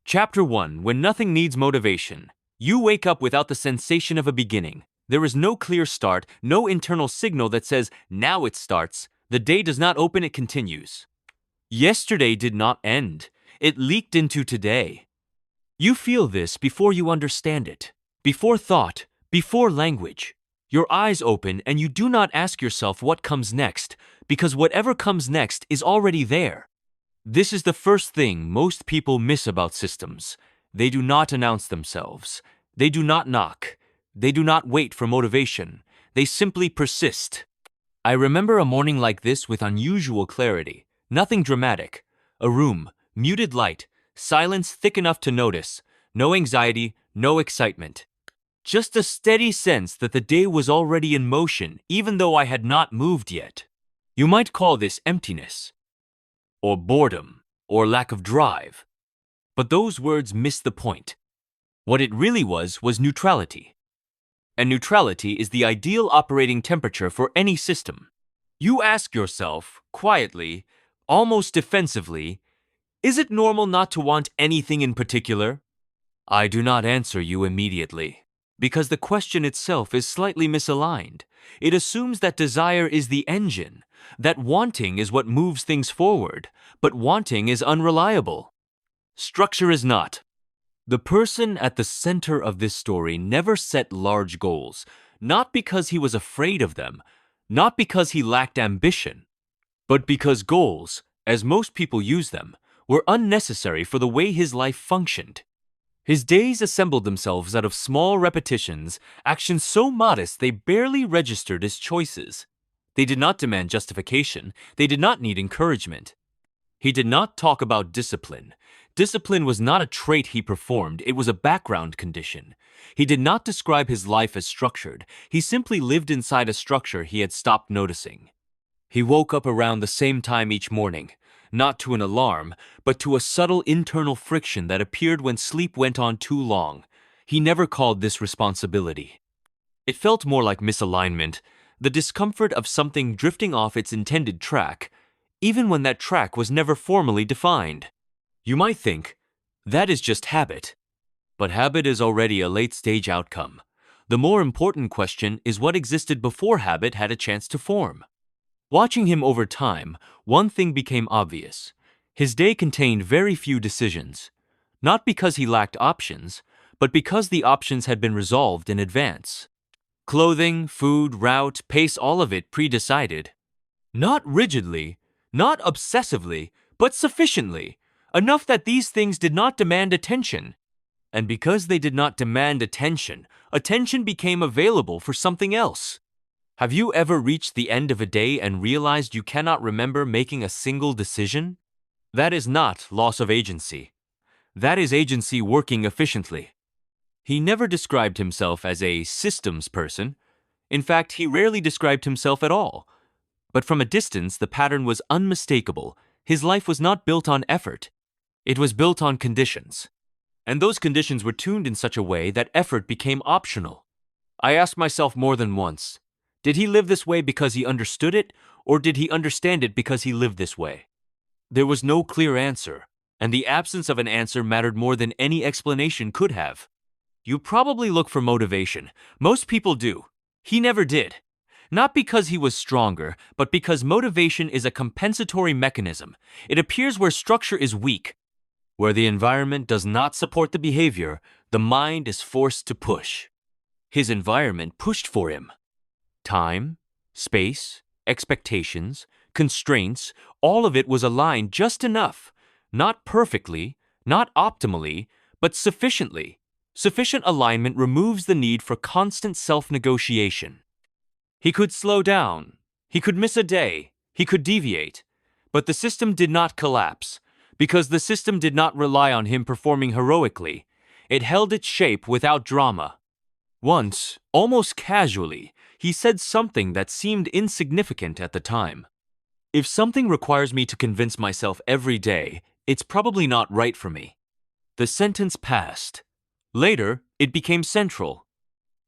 Chapter 1. When nothing needs motivation. You wake up without the sensation of a beginning. There is no clear start, no internal signal that says, now it starts. The day does not open, it continues. Yesterday did not end. It leaked into today. You feel this before you understand it, before thought, before language. Your eyes open and you do not ask yourself what comes next, because whatever comes next is already there. This is the first thing most people miss about systems. They do not announce themselves. They do not knock. They do not wait for motivation. They simply persist. I remember a morning like this with unusual clarity. Nothing dramatic. A room, muted light, silence thick enough to notice. No anxiety, no excitement. Just a steady sense that the day was already in motion, even though I had not moved yet. You might call this emptiness, or boredom, or lack of drive. But those words miss the point. What it really was neutrality. And neutrality is the ideal operating temperature for any system. You ask yourself, quietly, almost defensively, is it normal not to want anything in particular? I do not answer you immediately, because the question itself is slightly misaligned. It assumes that desire is the engine, that wanting is what moves things forward, but wanting is unreliable. Structure is not. The person at the center of this story never set large goals, not because he was afraid of them, not because he lacked ambition, but because goals, as most people use them, were unnecessary for the way his life functioned. His days assembled themselves out of small repetitions, actions so modest they barely registered as choices. They did not demand justification. They did not need encouragement. He did not talk about discipline. Discipline was not a trait he performed, it was a background condition. He did not describe his life as structured. He simply lived inside a structure he had stopped noticing. He woke up around the same time each morning, not to an alarm, but to a subtle internal friction that appeared when sleep went on too long. He never called this responsibility. It felt more like misalignment, the discomfort of something drifting off its intended track, even when that track was never formally defined. You might think, that is just habit. But habit is already a late-stage outcome. The more important question is what existed before habit had a chance to form. Watching him over time, one thing became obvious. His day contained very few decisions. Not because he lacked options, but because the options had been resolved in advance. Clothing, food, route, pace, all of it pre-decided. Not rigidly, not obsessively, but sufficiently. Enough that these things did not demand attention. And because they did not demand attention, attention became available for something else. Have you ever reached the end of a day and realized you cannot remember making a single decision? That is not loss of agency. That is agency working efficiently. He never described himself as a systems person. In fact, he rarely described himself at all. But from a distance, the pattern was unmistakable. His life was not built on effort. It was built on conditions. And those conditions were tuned in such a way that effort became optional. I asked myself more than once, did he live this way because he understood it, or did he understand it because he lived this way? There was no clear answer, and the absence of an answer mattered more than any explanation could have. You probably look for motivation. Most people do. He never did. Not because he was stronger, but because motivation is a compensatory mechanism. It appears where structure is weak. Where the environment does not support the behavior, the mind is forced to push. His environment pushed for him. Time, space, expectations, constraints, all of it was aligned just enough. Not perfectly, not optimally, but sufficiently. Sufficient alignment removes the need for constant self-negotiation. He could slow down. He could miss a day. He could deviate. But the system did not collapse. Because the system did not rely on him performing heroically. It held its shape without drama. Once, almost casually, he said something that seemed insignificant at the time. If something requires me to convince myself every day, it's probably not right for me. The sentence passed. Later, it became central.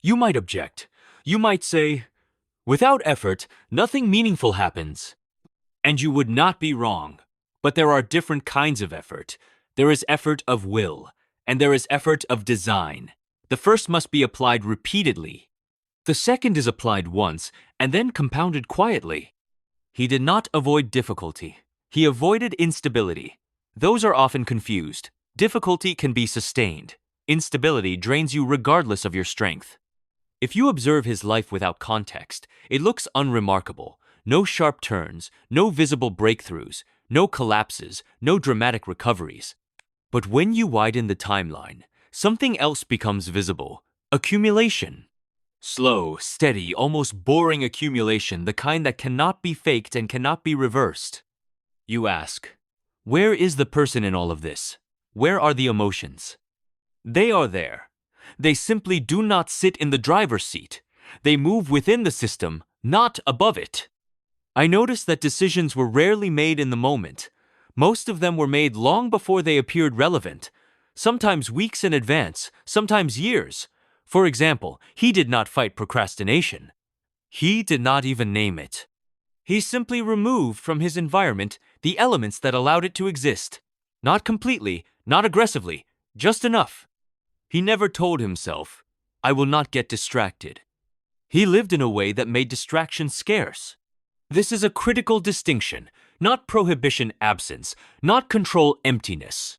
You might object. You might say, without effort, nothing meaningful happens. And you would not be wrong. But there are different kinds of effort. There is effort of will, and there is effort of design. The first must be applied repeatedly. The second is applied once and then compounded quietly. He did not avoid difficulty. He avoided instability. Those are often confused. Difficulty can be sustained. Instability drains you regardless of your strength. If you observe his life without context, it looks unremarkable. No sharp turns, no visible breakthroughs, no collapses, no dramatic recoveries. But when you widen the timeline, something else becomes visible. Accumulation. Slow, steady, almost boring accumulation, the kind that cannot be faked and cannot be reversed. You ask, where is the person in all of this? Where are the emotions? They are there. They simply do not sit in the driver's seat. They move within the system, not above it. I noticed that decisions were rarely made in the moment. Most of them were made long before they appeared relevant, sometimes weeks in advance, sometimes years. For example, he did not fight procrastination. He did not even name it. He simply removed from his environment the elements that allowed it to exist. Not completely, not aggressively, just enough. He never told himself, I will not get distracted. He lived in a way that made distraction scarce. This is a critical distinction, not prohibition absence, not control emptiness.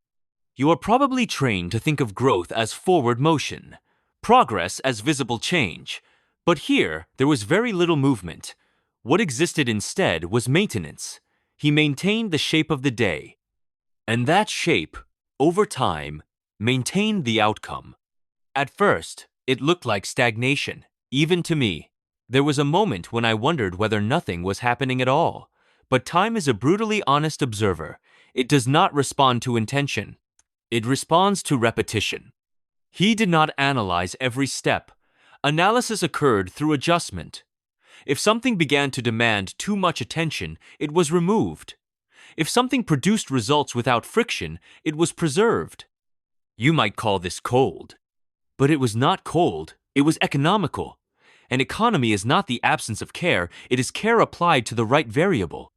You are probably trained to think of growth as forward motion, progress as visible change. But here, there was very little movement. What existed instead was maintenance. He maintained the shape of the day. And that shape, over time, maintained the outcome. At first, it looked like stagnation, even to me. There was a moment when I wondered whether nothing was happening at all. But time is a brutally honest observer. It does not respond to intention. It responds to repetition. He did not analyze every step. Analysis occurred through adjustment. If something began to demand too much attention, it was removed. If something produced results without friction, it was preserved. You might call this cold. But it was not cold, it was economical. An economy is not the absence of care, it is care applied to the right variable.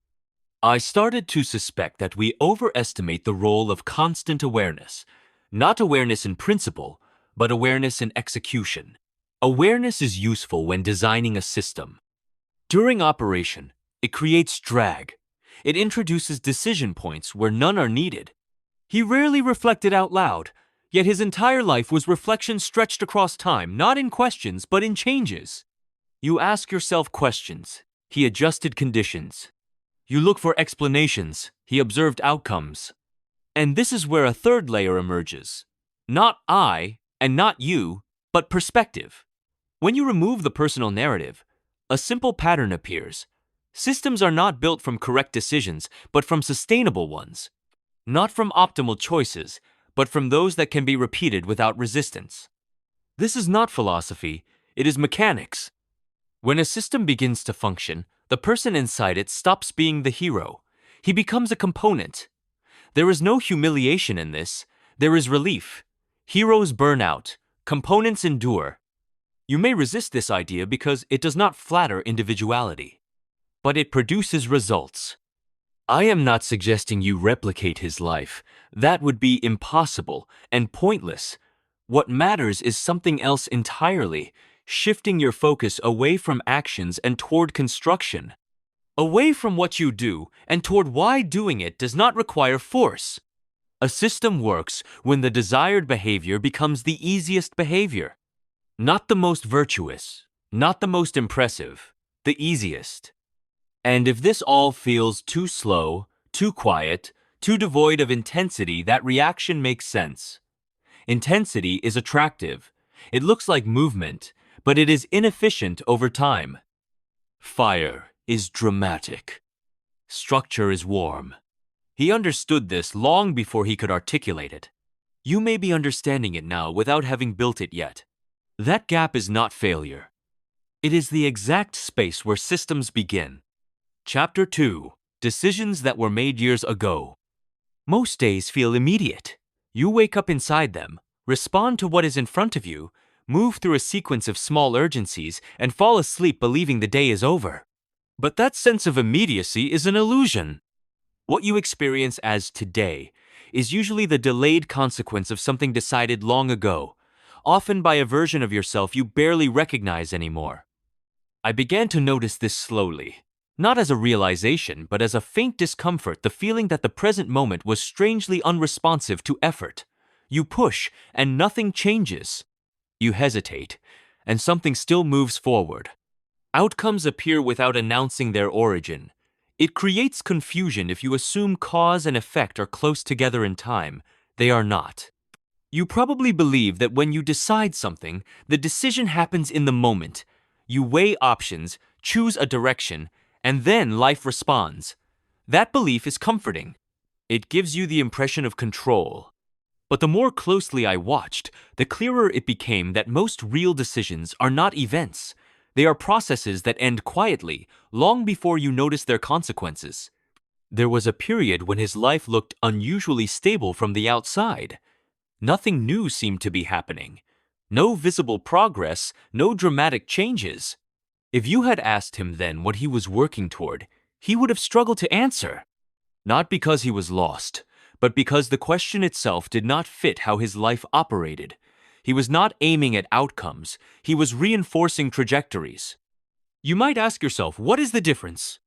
I started to suspect that we overestimate the role of constant awareness. Not awareness in principle, but awareness in execution. Awareness is useful when designing a system. During operation, it creates drag. It introduces decision points where none are needed. He rarely reflected out loud, yet his entire life was reflection stretched across time, not in questions, but in changes. You ask yourself questions. He adjusted conditions. You look for explanations. He observed outcomes. And this is where a third layer emerges. Not I, and not you, but perspective. When you remove the personal narrative, a simple pattern appears. Systems are not built from correct decisions, but from sustainable ones. Not from optimal choices, but from those that can be repeated without resistance. This is not philosophy, it is mechanics. When a system begins to function, the person inside it stops being the hero. He becomes a component. There is no humiliation in this, there is relief. Heroes burn out, components endure. You may resist this idea because it does not flatter individuality, but it produces results. I am not suggesting you replicate his life. That would be impossible and pointless. What matters is something else entirely, shifting your focus away from actions and toward construction. Away from what you do and toward why doing it does not require force. A system works when the desired behavior becomes the easiest behavior. Not the most virtuous, not the most impressive, the easiest. And if this all feels too slow, too quiet, too devoid of intensity, that reaction makes sense. Intensity is attractive. It looks like movement, but it is inefficient over time. Fire is dramatic. Structure is warm. He understood this long before he could articulate it. You may be understanding it now without having built it yet. That gap is not failure. It is the exact space where systems begin. Chapter 2. Decisions that were made years ago. Most days feel immediate. You wake up inside them, respond to what is in front of you, move through a sequence of small urgencies, and fall asleep believing the day is over. But that sense of immediacy is an illusion. What you experience as today is usually the delayed consequence of something decided long ago, often by a version of yourself you barely recognize anymore. I began to notice this slowly, not as a realization, but as a faint discomfort, the feeling that the present moment was strangely unresponsive to effort. You push, and nothing changes. You hesitate, and something still moves forward. Outcomes appear without announcing their origin. It creates confusion if you assume cause and effect are close together in time. They are not. You probably believe that when you decide something, the decision happens in the moment. You weigh options, choose a direction, and then life responds. That belief is comforting. It gives you the impression of control. But the more closely I watched, the clearer it became that most real decisions are not events. They are processes that end quietly, long before you notice their consequences. There was a period when his life looked unusually stable from the outside. Nothing new seemed to be happening. No visible progress, no dramatic changes. If you had asked him then what he was working toward, he would have struggled to answer. Not because he was lost, but because the question itself did not fit how his life operated. He was not aiming at outcomes, he was reinforcing trajectories. You might ask yourself, what is the difference?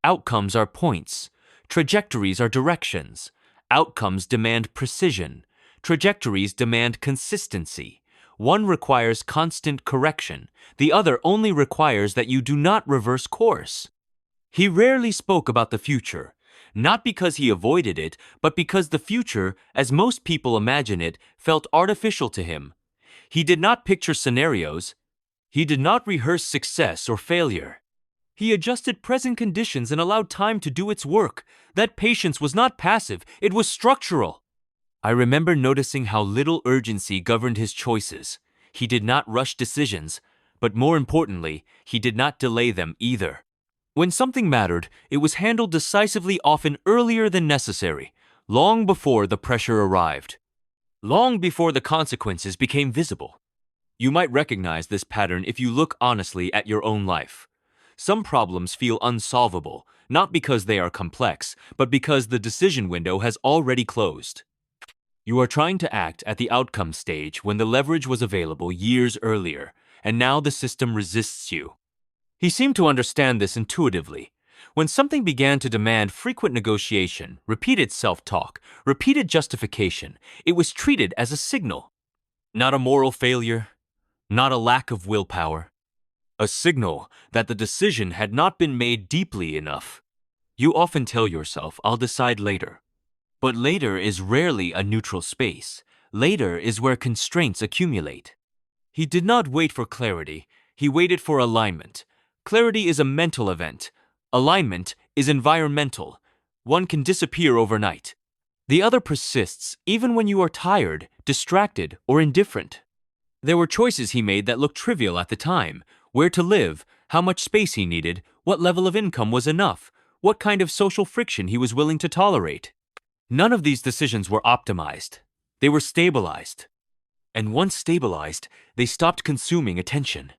Outcomes are points. Trajectories are directions. Outcomes demand precision. Trajectories demand consistency. One requires constant correction. The other only requires that you do not reverse course. He rarely spoke about the future, not because he avoided it, but because the future, as most people imagine it, felt artificial to him. He did not picture scenarios. He did not rehearse success or failure. He adjusted present conditions and allowed time to do its work. That patience was not passive, it was structural. I remember noticing how little urgency governed his choices. He did not rush decisions, but more importantly, he did not delay them either. When something mattered, it was handled decisively, often earlier than necessary, long before the pressure arrived, long before the consequences became visible. You might recognize this pattern if you look honestly at your own life. Some problems feel unsolvable, not because they are complex, but because the decision window has already closed. You are trying to act at the outcome stage when the leverage was available years earlier, and now the system resists you. He seemed to understand this intuitively. When something began to demand frequent negotiation, repeated self-talk, repeated justification, it was treated as a signal. Not a moral failure, not a lack of willpower. A signal that the decision had not been made deeply enough. You often tell yourself, I'll decide later. But later is rarely a neutral space. Later is where constraints accumulate. He did not wait for clarity, he waited for alignment. Clarity is a mental event. Alignment is environmental. One can disappear overnight. The other persists even when you are tired, distracted, or indifferent. There were choices he made that looked trivial at the time. Where to live, how much space he needed, what level of income was enough, what kind of social friction he was willing to tolerate. None of these decisions were optimized. They were stabilized. And once stabilized, they stopped consuming attention.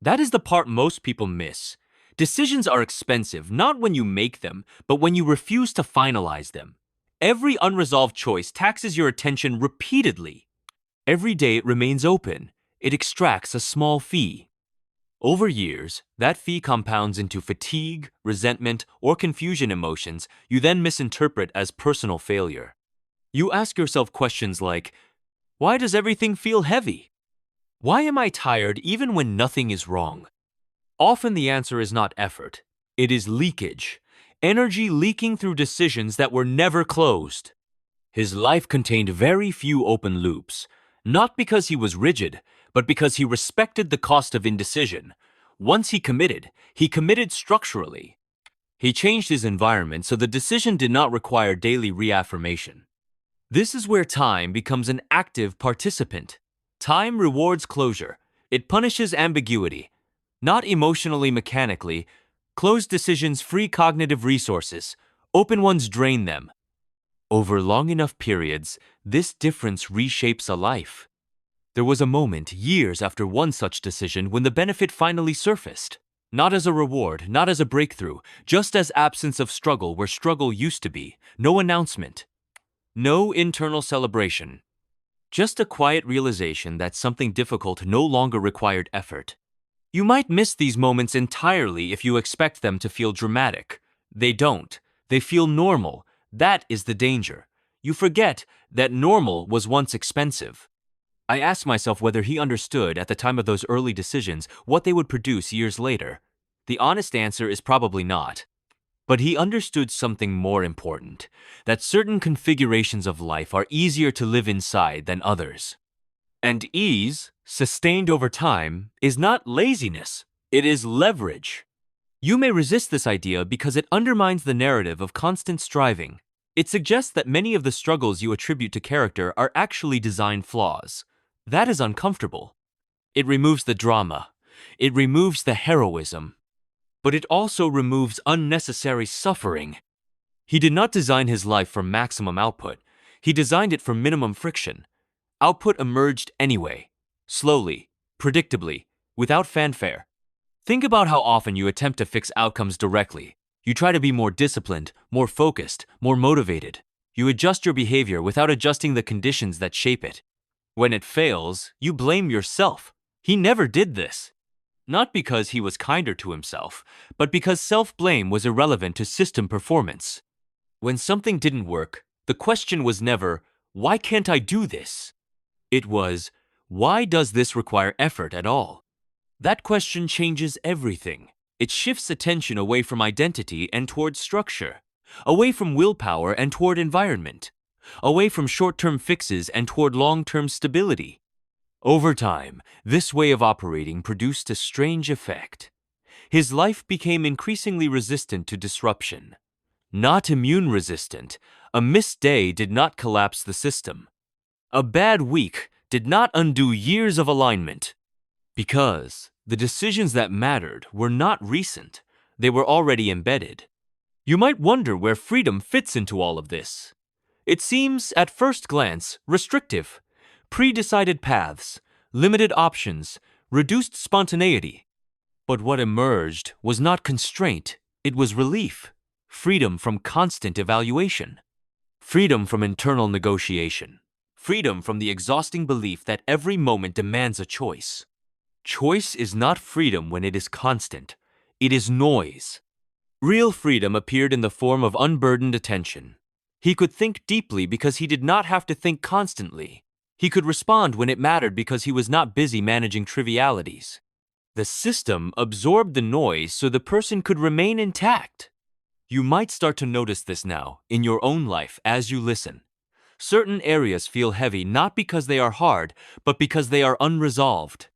That is the part most people miss. Decisions are expensive not when you make them, but when you refuse to finalize them. Every unresolved choice taxes your attention repeatedly. Every day it remains open. It extracts a small fee. Over years, that fee compounds into fatigue, resentment, or confusion emotions you then misinterpret as personal failure. You ask yourself questions like, why does everything feel heavy? Why am I tired even when nothing is wrong? Often the answer is not effort. It is leakage. Energy leaking through decisions that were never closed. His life contained very few open loops, not because he was rigid, but because he respected the cost of indecision. Once he committed structurally. He changed his environment so the decision did not require daily reaffirmation. This is where time becomes an active participant. Time rewards closure. It punishes ambiguity. Not emotionally, mechanically. Closed decisions free cognitive resources. Open ones drain them. Over long enough periods, this difference reshapes a life. There was a moment, years after one such decision, when the benefit finally surfaced. Not as a reward, not as a breakthrough, just as absence of struggle where struggle used to be. No announcement. No internal celebration. Just a quiet realization that something difficult no longer required effort. You might miss these moments entirely if you expect them to feel dramatic. They don't. They feel normal. That is the danger. You forget that normal was once expensive. I asked myself whether he understood at the time of those early decisions what they would produce years later. The honest answer is probably not. But he understood something more important, that certain configurations of life are easier to live inside than others. And ease, sustained over time, is not laziness, it is leverage. You may resist this idea because it undermines the narrative of constant striving. It suggests that many of the struggles you attribute to character are actually design flaws. That is uncomfortable. It removes the drama. It removes the heroism. But it also removes unnecessary suffering. He did not design his life for maximum output. He designed it for minimum friction. Output emerged anyway, slowly, predictably, without fanfare. Think about how often you attempt to fix outcomes directly. You try to be more disciplined, more focused, more motivated. You adjust your behavior without adjusting the conditions that shape it. When it fails, you blame yourself. He never did this. Not because he was kinder to himself, but because self-blame was irrelevant to system performance. When something didn't work, the question was never, "Why can't I do this?" It was, "Why does this require effort at all?" That question changes everything. It shifts attention away from identity and toward structure, away from willpower and toward environment, away from short-term fixes and toward long-term stability. Over time, this way of operating produced a strange effect. His life became increasingly resistant to disruption. Not immune resistant, a missed day did not collapse the system. A bad week did not undo years of alignment. Because the decisions that mattered were not recent, they were already embedded. You might wonder where freedom fits into all of this. It seems, at first glance, restrictive. Pre-decided paths, limited options, reduced spontaneity. But what emerged was not constraint, it was relief. Freedom from constant evaluation. Freedom from internal negotiation. Freedom from the exhausting belief that every moment demands a choice. Choice is not freedom when it is constant. It is noise. Real freedom appeared in the form of unburdened attention. He could think deeply because he did not have to think constantly. He could respond when it mattered because he was not busy managing trivialities. The system absorbed the noise so the person could remain intact. You might start to notice this now, in your own life, as you listen. Certain areas feel heavy not because they are hard, but because they are unresolved.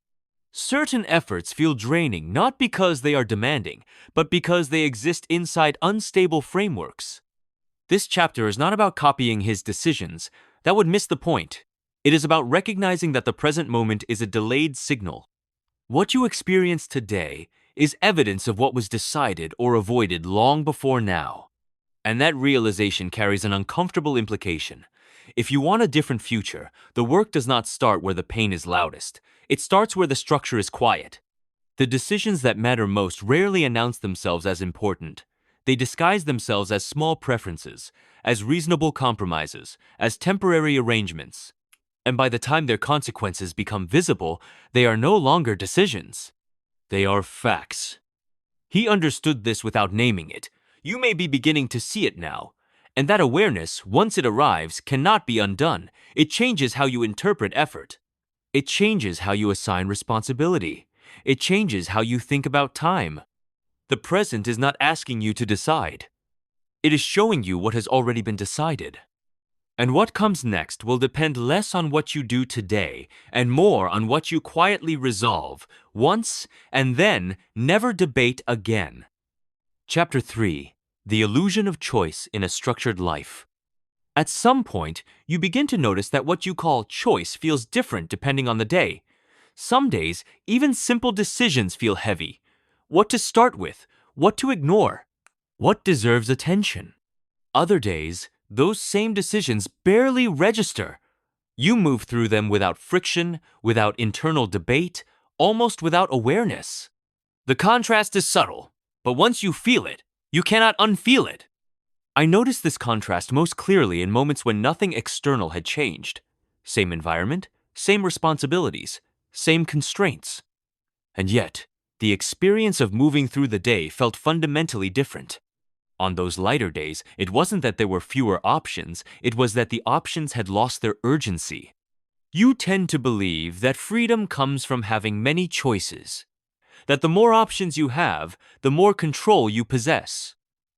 Certain efforts feel draining not because they are demanding, but because they exist inside unstable frameworks. This chapter is not about copying his decisions. That would miss the point. It is about recognizing that the present moment is a delayed signal. What you experience today is evidence of what was decided or avoided long before now. And that realization carries an uncomfortable implication. If you want a different future, the work does not start where the pain is loudest. It starts where the structure is quiet. The decisions that matter most rarely announce themselves as important. They disguise themselves as small preferences, as reasonable compromises, as temporary arrangements. And by the time their consequences become visible, they are no longer decisions. They are facts. He understood this without naming it. You may be beginning to see it now. And that awareness, once it arrives, cannot be undone. It changes how you interpret effort. It changes how you assign responsibility. It changes how you think about time. The present is not asking you to decide. It is showing you what has already been decided. And what comes next will depend less on what you do today and more on what you quietly resolve once and then never debate again. Chapter 3. The Illusion of Choice in a Structured Life. At some point, you begin to notice that what you call choice feels different depending on the day. Some days, even simple decisions feel heavy. What to start with, what to ignore, what deserves attention. Other days, those same decisions barely register. You move through them without friction, without internal debate, almost without awareness. The contrast is subtle, but once you feel it, you cannot unfeel it. I noticed this contrast most clearly in moments when nothing external had changed. Same environment, same responsibilities, same constraints. And yet, the experience of moving through the day felt fundamentally different. On those lighter days, it wasn't that there were fewer options, it was that the options had lost their urgency. You tend to believe that freedom comes from having many choices, that the more options you have, the more control you possess.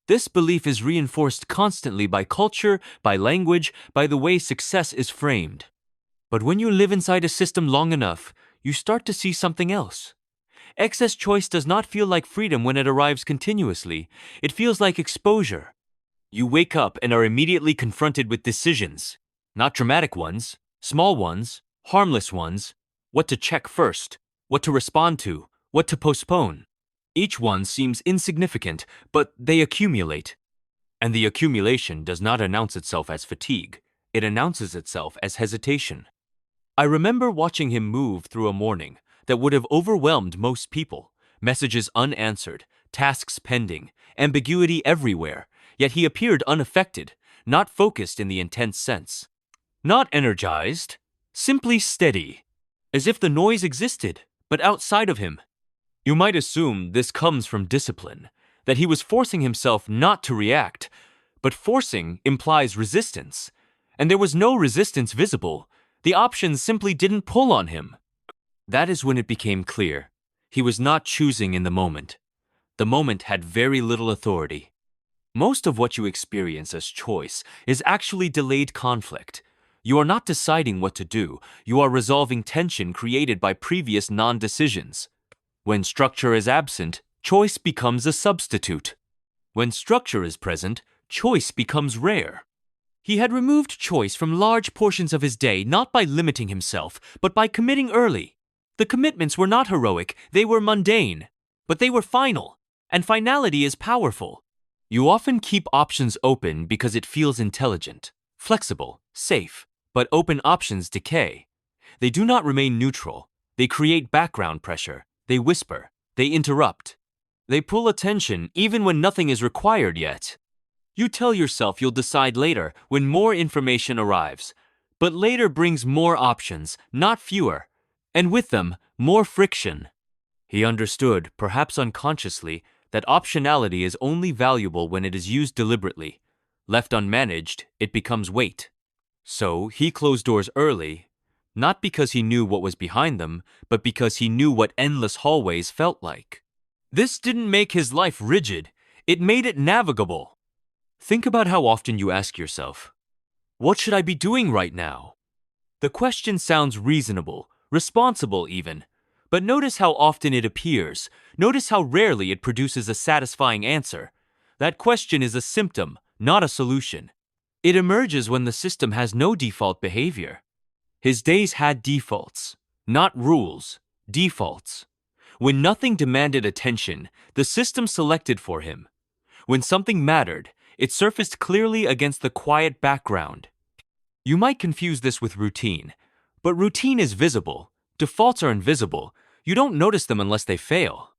This belief is reinforced constantly by culture, by language, by the way success is framed. But when you live inside a system long enough, you start to see something else. Excess choice does not feel like freedom when it arrives continuously. It feels like exposure. You wake up and are immediately confronted with decisions. Not dramatic ones, small ones, harmless ones. What to check first, what to respond to, what to postpone. Each one seems insignificant, but they accumulate. And the accumulation does not announce itself as fatigue. It announces itself as hesitation. I remember watching him move through a morning that would have overwhelmed most people. Messages unanswered, tasks pending, ambiguity everywhere, yet he appeared unaffected, not focused in the intense sense. Not energized, simply steady, as if the noise existed, but outside of him. You might assume this comes from discipline, that he was forcing himself not to react, but forcing implies resistance, and there was no resistance visible. The options simply didn't pull on him. That is when it became clear. He was not choosing in the moment. The moment had very little authority. Most of what you experience as choice is actually delayed conflict. You are not deciding what to do, you are resolving tension created by previous non-decisions. When structure is absent, choice becomes a substitute. When structure is present, choice becomes rare. He had removed choice from large portions of his day not by limiting himself, but by committing early. The commitments were not heroic, they were mundane, but they were final, and finality is powerful. You often keep options open because it feels intelligent, flexible, safe, but open options decay. They do not remain neutral. They create background pressure. They whisper. They interrupt. They pull attention even when nothing is required yet. You tell yourself you'll decide later when more information arrives. But later brings more options, not fewer. And with them, more friction. He understood, perhaps unconsciously, that optionality is only valuable when it is used deliberately. Left unmanaged, it becomes weight. So he closed doors early, not because he knew what was behind them, but because he knew what endless hallways felt like. This didn't make his life rigid, it made it navigable. Think about how often you ask yourself, what should I be doing right now? The question sounds reasonable, responsible even, but notice how often it appears. Notice how rarely it produces a satisfying answer. That question is a symptom, not a solution. It emerges when the system has no default behavior. His days had defaults, not rules, defaults. When nothing demanded attention, the system selected for him. When something mattered, it surfaced clearly against the quiet background. You might confuse this with routine, but routine is visible. Defaults are invisible. You don't notice them unless they fail.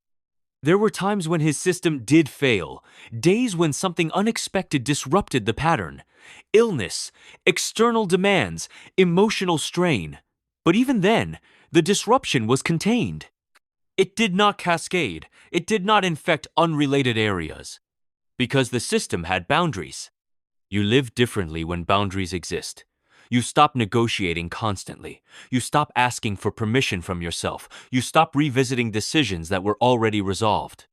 There were times when his system did fail, days when something unexpected disrupted the pattern. Illness, external demands, emotional strain. But even then, the disruption was contained. It did not cascade. It did not infect unrelated areas. Because the system had boundaries. You live differently when boundaries exist. You stop negotiating constantly. You stop asking for permission from yourself. You stop revisiting decisions that were already resolved.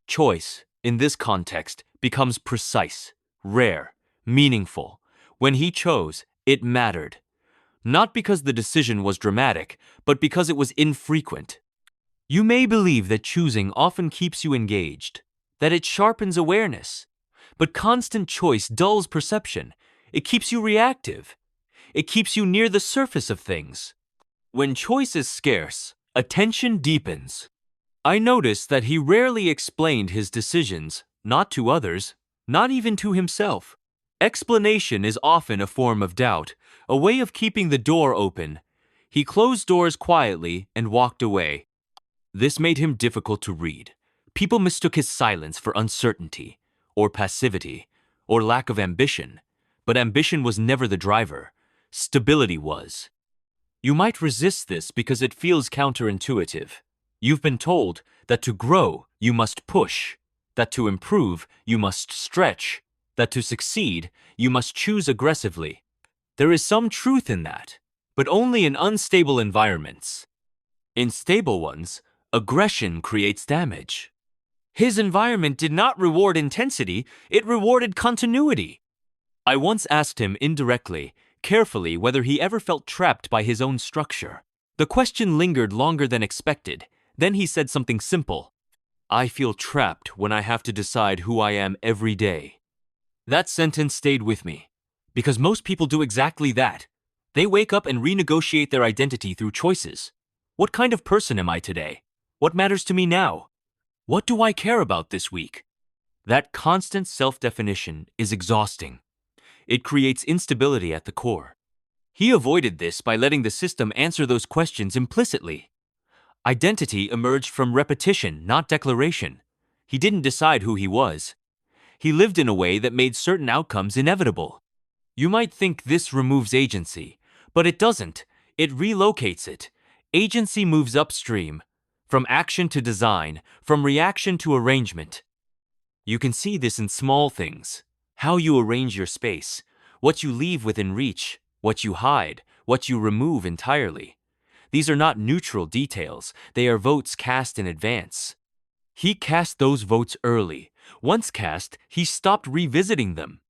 Choice, in this context, becomes precise, rare, meaningful. When he chose, it mattered. Not because the decision was dramatic, but because it was infrequent. You may believe that choosing often keeps you engaged, that it sharpens awareness. But constant choice dulls perception. It keeps you reactive. It keeps you near the surface of things. When choice is scarce, attention deepens. I noticed that he rarely explained his decisions, not to others, not even to himself. Explanation is often a form of doubt, a way of keeping the door open. He closed doors quietly and walked away. This made him difficult to read. People mistook his silence for uncertainty, or passivity, or lack of ambition, but ambition was never the driver. Stability was. You might resist this because it feels counterintuitive. You've been told that to grow, you must push, that to improve, you must stretch, that to succeed, you must choose aggressively. There is some truth in that, but only in unstable environments. In stable ones, aggression creates damage. His environment did not reward intensity, it rewarded continuity. I once asked him indirectly, carefully, whether he ever felt trapped by his own structure. The question lingered longer than expected. Then he said something simple. I feel trapped when I have to decide who I am every day. That sentence stayed with me, because most people do exactly that. They wake up and renegotiate their identity through choices. What kind of person am I today? What matters to me now? What do I care about this week? That constant self-definition is exhausting. It creates instability at the core. He avoided this by letting the system answer those questions implicitly. Identity emerged from repetition, not declaration. He didn't decide who he was. He lived in a way that made certain outcomes inevitable. You might think this removes agency, but it doesn't. It relocates it. Agency moves upstream, from action to design, from reaction to arrangement. You can see this in small things. How you arrange your space, what you leave within reach, what you hide, what you remove entirely. These are not neutral details, they are votes cast in advance. He cast those votes early. Once cast, he stopped revisiting them.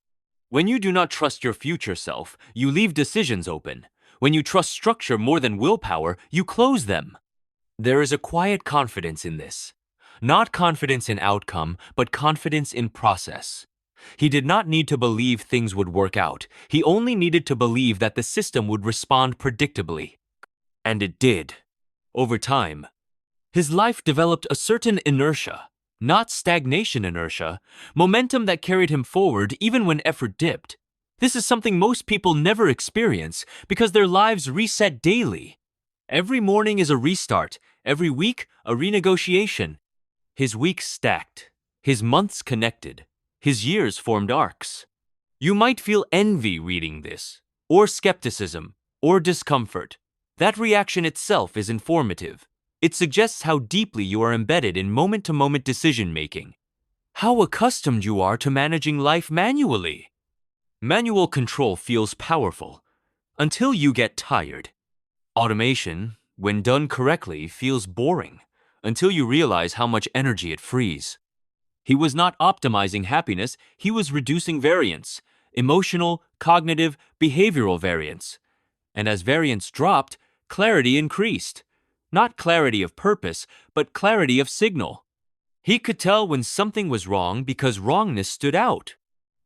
When you do not trust your future self, you leave decisions open. When you trust structure more than willpower, you close them. There is a quiet confidence in this. Not confidence in outcome, but confidence in process. He did not need to believe things would work out. He only needed to believe that the system would respond predictably. And it did. Over time, his life developed a certain inertia, not stagnation inertia, momentum that carried him forward even when effort dipped. This is something most people never experience because their lives reset daily. Every morning is a restart, every week a renegotiation. His weeks stacked, his months connected, his years formed arcs. You might feel envy reading this, or skepticism, or discomfort. That reaction itself is informative. It suggests how deeply you are embedded in moment-to-moment decision-making. How accustomed you are to managing life manually. Manual control feels powerful, until you get tired. Automation, when done correctly, feels boring, until you realize how much energy it frees. He was not optimizing happiness, he was reducing variance, emotional, cognitive, behavioral variance. And as variance dropped, clarity increased. Not clarity of purpose, but clarity of signal. He could tell when something was wrong because wrongness stood out.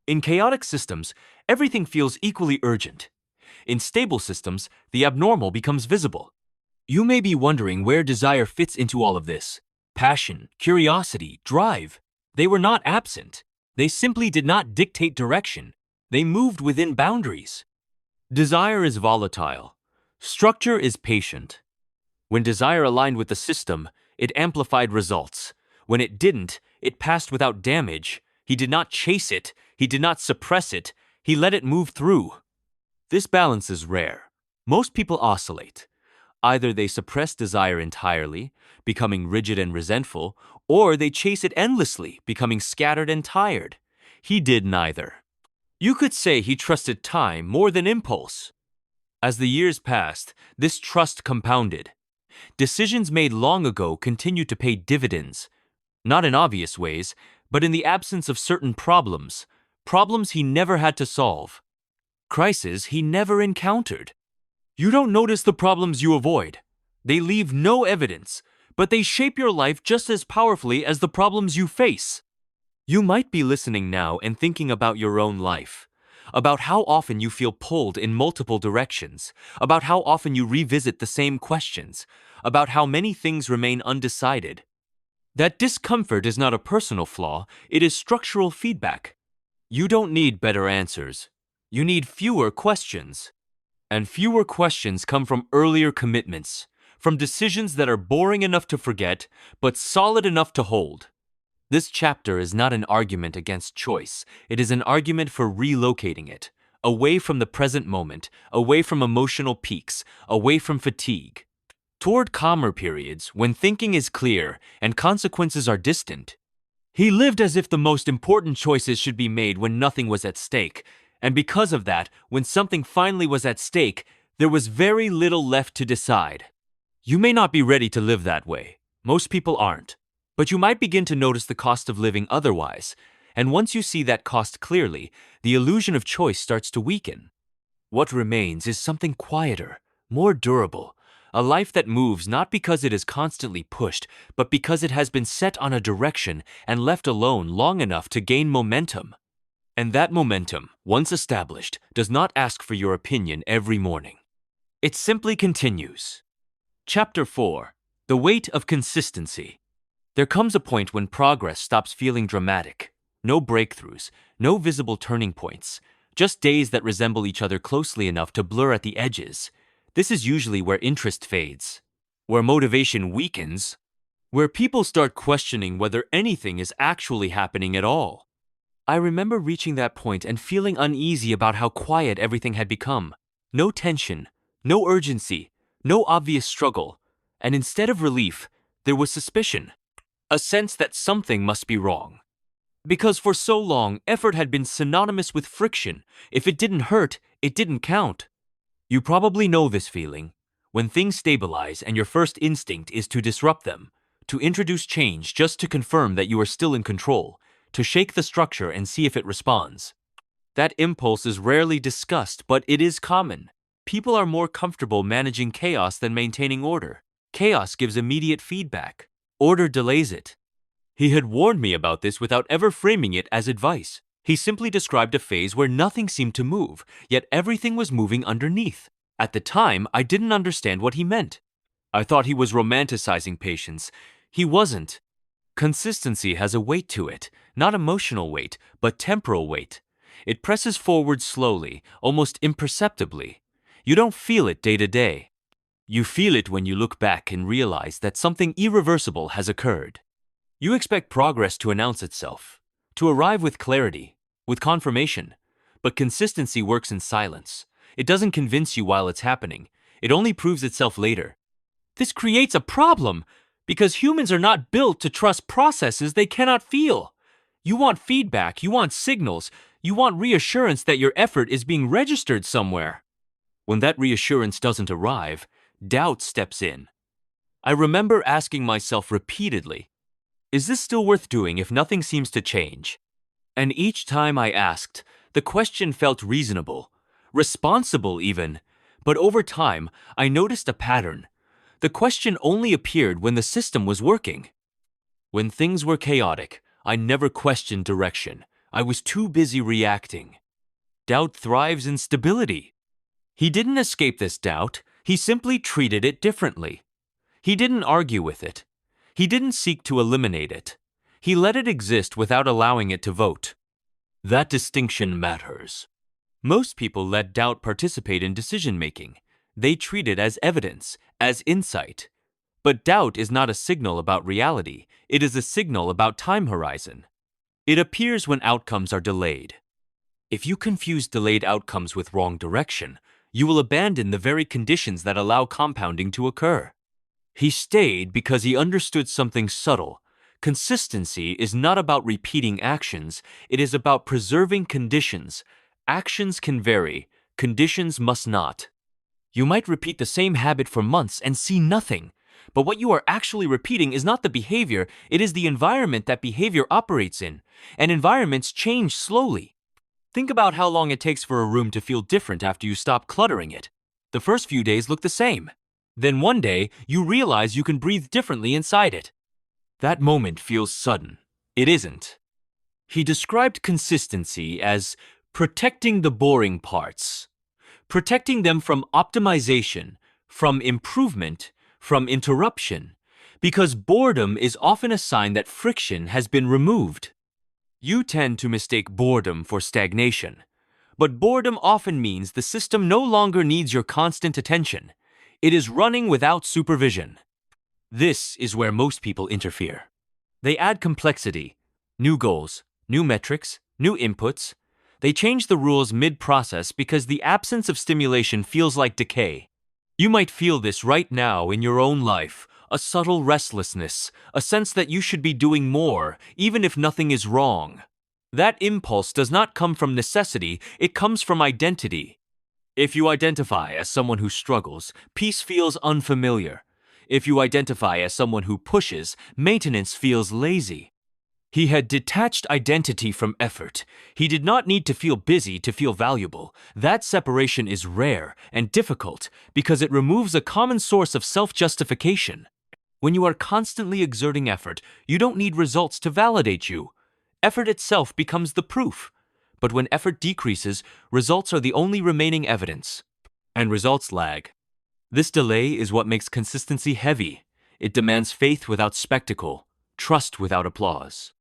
In chaotic systems, everything feels equally urgent. In stable systems, the abnormal becomes visible. You may be wondering where desire fits into all of this. Passion, curiosity, drive. They were not absent. They simply did not dictate direction. They moved within boundaries. Desire is volatile. Structure is patient. When desire aligned with the system, it amplified results. When it didn't, it passed without damage. He did not chase it. He did not suppress it. He let it move through. This balance is rare. Most people oscillate. Either they suppress desire entirely, becoming rigid and resentful, or they chase it endlessly, becoming scattered and tired. He did neither. You could say he trusted time more than impulse. As the years passed, this trust compounded. Decisions made long ago continued to pay dividends, not in obvious ways, but in the absence of certain problems he never had to solve, crises he never encountered. You don't notice the problems you avoid. They leave no evidence, but they shape your life just as powerfully as the problems you face. You might be listening now and thinking about your own life, about how often you feel pulled in multiple directions, about how often you revisit the same questions, about how many things remain undecided. That discomfort is not a personal flaw, it is structural feedback. You don't need better answers. You need fewer questions. And fewer questions come from earlier commitments, from decisions that are boring enough to forget, but solid enough to hold. This chapter is not an argument against choice. It is an argument for relocating it, away from the present moment, away from emotional peaks, away from fatigue, toward calmer periods when thinking is clear and consequences are distant. He lived as if the most important choices should be made when nothing was at stake, and because of that, when something finally was at stake, there was very little left to decide. You may not be ready to live that way. Most people aren't. But you might begin to notice the cost of living otherwise, and once you see that cost clearly, the illusion of choice starts to weaken. What remains is something quieter, more durable, a life that moves not because it is constantly pushed, but because it has been set on a direction and left alone long enough to gain momentum. And that momentum, once established, does not ask for your opinion every morning. It simply continues. Chapter 4. The Weight of Consistency. There comes a point when progress stops feeling dramatic. No breakthroughs, no visible turning points, just days that resemble each other closely enough to blur at the edges. This is usually where interest fades, where motivation weakens, where people start questioning whether anything is actually happening at all. I remember reaching that point and feeling uneasy about how quiet everything had become. No tension, no urgency, no obvious struggle, and instead of relief, there was suspicion. A sense that something must be wrong. Because for so long, effort had been synonymous with friction. If it didn't hurt, it didn't count. You probably know this feeling. When things stabilize and your first instinct is to disrupt them, to introduce change just to confirm that you are still in control, to shake the structure and see if it responds. That impulse is rarely discussed, but it is common. People are more comfortable managing chaos than maintaining order. Chaos gives immediate feedback. Order delays it. He had warned me about this without ever framing it as advice. He simply described a phase where nothing seemed to move, yet everything was moving underneath. At the time, I didn't understand what he meant. I thought he was romanticizing patience. He wasn't. Consistency has a weight to it, not emotional weight, but temporal weight. It presses forward slowly, almost imperceptibly. You don't feel it day to day. You feel it when you look back and realize that something irreversible has occurred. You expect progress to announce itself, to arrive with clarity, with confirmation. But consistency works in silence. It doesn't convince you while it's happening. It only proves itself later. This creates a problem, because humans are not built to trust processes they cannot feel. You want feedback, you want signals, you want reassurance that your effort is being registered somewhere. When that reassurance doesn't arrive, doubt steps in. I remember asking myself repeatedly, is this still worth doing if nothing seems to change? And each time I asked, the question felt reasonable, responsible even, but over time, I noticed a pattern. The question only appeared when the system was working. When things were chaotic, I never questioned direction. I was too busy reacting. Doubt thrives in stability. He didn't escape this doubt. He simply treated it differently. He didn't argue with it. He didn't seek to eliminate it. He let it exist without allowing it to vote. That distinction matters. Most people let doubt participate in decision-making. They treat it as evidence, as insight. But doubt is not a signal about reality. It is a signal about time horizon. It appears when outcomes are delayed. If you confuse delayed outcomes with wrong direction, you will abandon the very conditions that allow compounding to occur. He stayed because he understood something subtle. Consistency is not about repeating actions, it is about preserving conditions. Actions can vary, conditions must not. You might repeat the same habit for months and see nothing, but what you are actually repeating is not the behavior, it is the environment that behavior operates in, and environments change slowly. Think about how long it takes for a room to feel different after you stop cluttering it. The first few days look the same. Then one day, you realize you can breathe differently inside it. That moment feels sudden. It isn't. He described consistency as protecting the boring parts, protecting them from optimization, from improvement, from interruption, because boredom is often a sign that friction has been removed. You tend to mistake boredom for stagnation, but boredom often means the system no longer needs your constant attention. It is running without supervision. This is where most people interfere. They add complexity, New goals, new metrics, new inputs. They change the rules mid-process because the absence of stimulation feels like decay. You might feel this right now in your own life, a subtle restlessness, a sense that you should be doing more, even if nothing is wrong. That impulse does not come from necessity, it comes from identity. If you identify as someone who struggles, peace feels unfamiliar. If you identify as someone who pushes, maintenance feels lazy. He had detached identity from effort. He did not need to feel busy to feel valuable. That separation is rare and difficult because it removes a common source of self-justification. When you are constantly exerting effort, you don't need results to validate you. Effort itself becomes the proof. But when effort decreases, results are the only remaining evidence. And results lag. This delay is what makes consistency heavy. It demands faith without spectacle, trust without applause.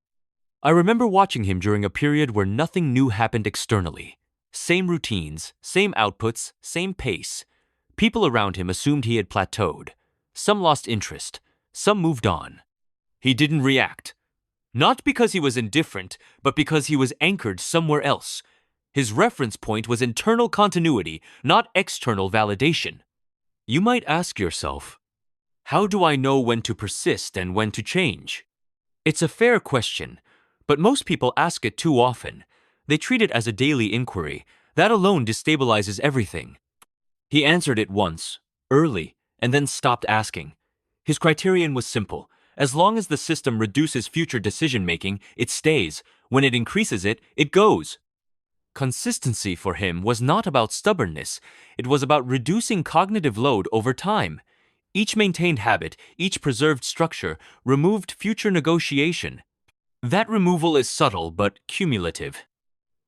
I remember watching him during a period where nothing new happened externally. Same routines, same outputs, same pace. People around him assumed he had plateaued. Some lost interest. Some moved on. He didn't react. Not because he was indifferent, but because he was anchored somewhere else. His reference point was internal continuity, not external validation. You might ask yourself, how do I know when to persist and when to change? It's a fair question, but most people ask it too often. They treat it as a daily inquiry. That alone destabilizes everything. He answered it once, early, and then stopped asking. His criterion was simple. As long as the system reduces future decision-making, it stays. When it increases it, it goes. Consistency for him was not about stubbornness. It was about reducing cognitive load over time. Each maintained habit, each preserved structure, removed future negotiation. That removal is subtle but cumulative.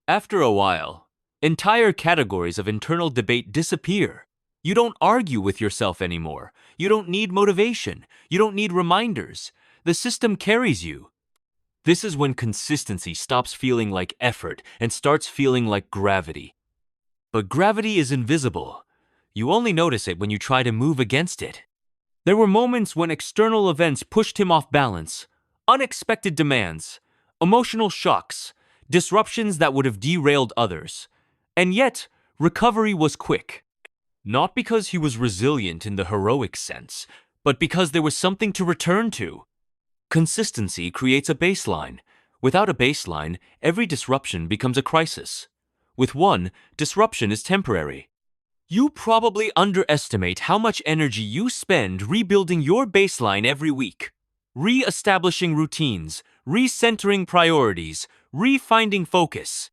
After a while, entire categories of internal debate disappear. You don't argue with yourself anymore. You don't need motivation. You don't need reminders. The system carries you. This is when consistency stops feeling like effort and starts feeling like gravity. But gravity is invisible. You only notice it when you try to move against it. There were moments when external events pushed him off balance. Unexpected demands, emotional shocks, disruptions that would have derailed others. And yet, recovery was quick. Not because he was resilient in the heroic sense, but because there was something to return to. Consistency creates a baseline. Without a baseline, every disruption becomes a crisis. With one, disruption is temporary. You probably underestimate how much energy you spend rebuilding your baseline every week. Re-establishing routines, recentering priorities, refinding focus.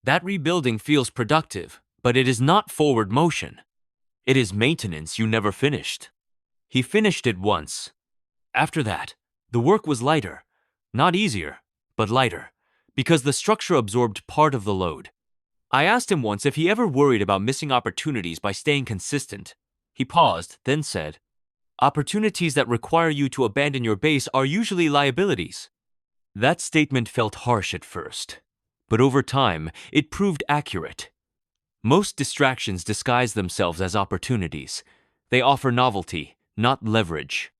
That rebuilding feels productive, but it is not forward motion. It is maintenance you never finished. He finished it once. After that, the work was lighter. Not easier, but lighter, because the structure absorbed part of the load. I asked him once if he ever worried about missing opportunities by staying consistent. He paused, then said, "Opportunities that require you to abandon your base are usually liabilities." That statement felt harsh at first, but over time, it proved accurate. Most distractions disguise themselves as opportunities. They offer novelty, not leverage.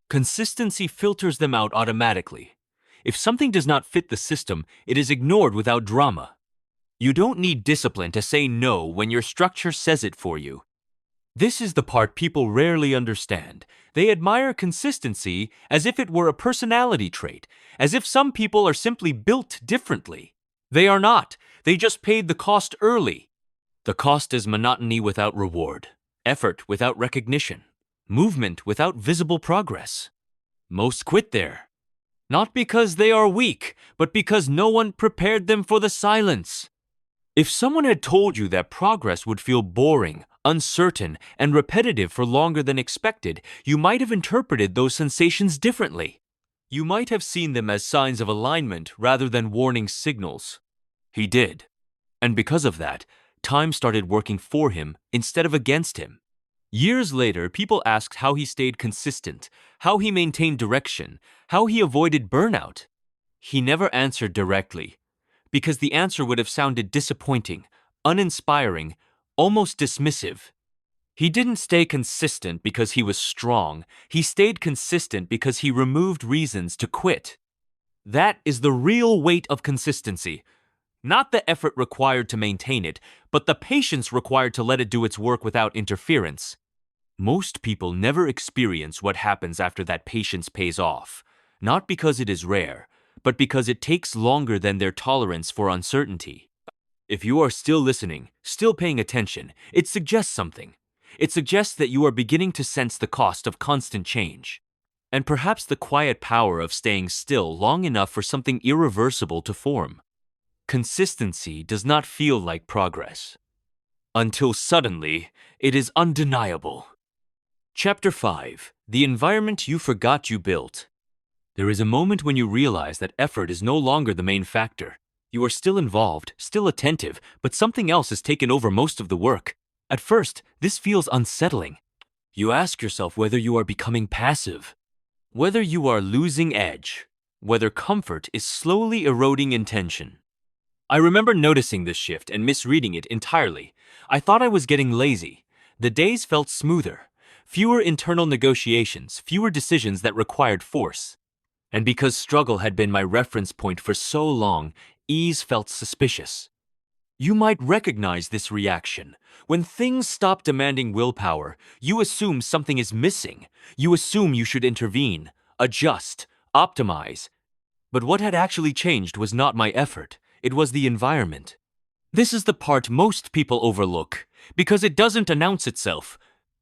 Consistency filters them out automatically. If something does not fit the system, it is ignored without drama. You don't need discipline to say no when your structure says it for you. This is the part people rarely understand. They admire consistency as if it were a personality trait, as if some people are simply built differently. They are not. They just paid the cost early. The cost is monotony without reward, effort without recognition, movement without visible progress. Most quit there. Not because they are weak, but because no one prepared them for the silence. If someone had told you that progress would feel boring, uncertain, and repetitive for longer than expected, you might have interpreted those sensations differently. You might have seen them as signs of alignment rather than warning signals. He did. And because of that, time started working for him instead of against him. Years later, people asked how he stayed consistent, how he maintained direction, how he avoided burnout. He never answered directly, because the answer would have sounded disappointing, uninspiring, almost dismissive. He didn't stay consistent because he was strong. He stayed consistent because he removed reasons to quit. That is the real weight of consistency. Not the effort required to maintain it, but the patience required to let it do its work without interference. Most people never experience what happens after that patience pays off, not because it is rare, but because it takes longer than their tolerance for uncertainty. If you are still listening, still paying attention, it suggests something. It suggests that you are beginning to sense the cost of constant change, and perhaps the quiet power of staying still long enough for something irreversible to form. Consistency does not feel like progress, until suddenly it is undeniable. Chapter 5: The Environment You Forgot You Built. There is a moment when you realize that effort is no longer the main factor. You are still involved, still attentive, but something else has taken over most of the work. At first, this feels unsettling. You ask yourself whether you are becoming passive, whether you are losing edge, whether comfort is slowly eroding intention. I remember noticing this shift and misreading it entirely. I thought I was getting lazy. The days felt smoother. Fewer internal negotiations, fewer decisions that required force. And because struggle had been my reference point for so long, ease felt suspicious. You might recognize this reaction. When things stop demanding willpower, you assume something is missing. You assume you should intervene, adjust, optimize. But what had actually changed was not my effort. It was the environment. This is the part most people overlook, because it doesn't announce itself.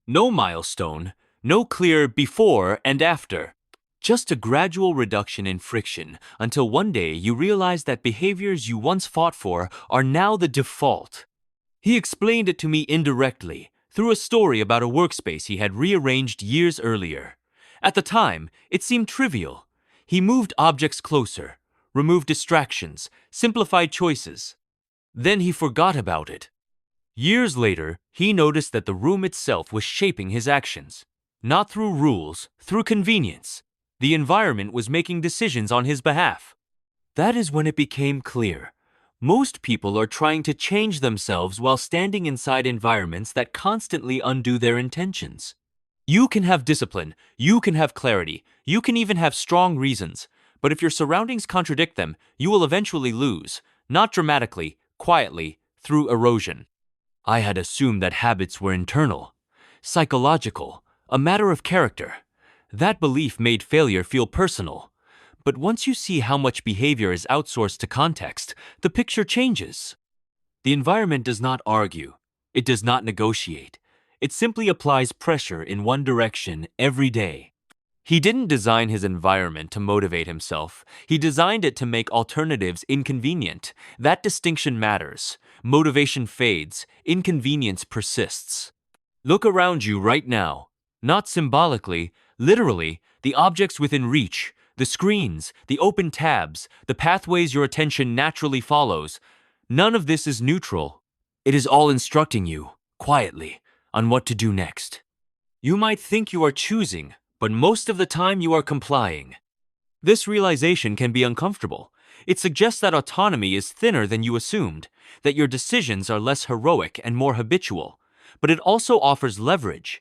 No milestone, no clear before and after. Just a gradual reduction in friction until one day you realize that behaviors you once fought for are now the default. He explained it to me indirectly, through a story about a workspace he had rearranged years earlier. At the time, it seemed trivial. He moved objects closer, removed distractions, simplified choices. Then he forgot about it. Years later, he noticed that the room itself was shaping his actions. Not through rules, through convenience. The environment was making decisions on his behalf. That is when it became clear. Most people are trying to change themselves while standing inside environments that constantly undo their intentions. You can have discipline, you can have clarity, you can even have strong reasons, but if your surroundings contradict them, you will eventually lose, not dramatically, quietly, through erosion. I had assumed that habits were internal, psychological, a matter of character. That belief made failure feel personal. But once you see how much behavior is outsourced to context, the picture changes. The environment does not argue. It does not negotiate. It simply applies pressure in one direction every day. He didn't design his environment to motivate himself. He designed it to make alternatives inconvenient. That distinction matters. Motivation fades. Inconvenience persists. Look around you right now. Not symbolically, literally, the objects within reach, the screens, the open tabs, the pathways your attention naturally follows. None of this is neutral. It is all instructing you, quietly, on what to do next. You might think you are choosing, but most of the time you are complying. This realization can be uncomfortable. It suggests that autonomy is thinner than you assumed, that your decisions are less heroic and more habitual, but it also offers leverage.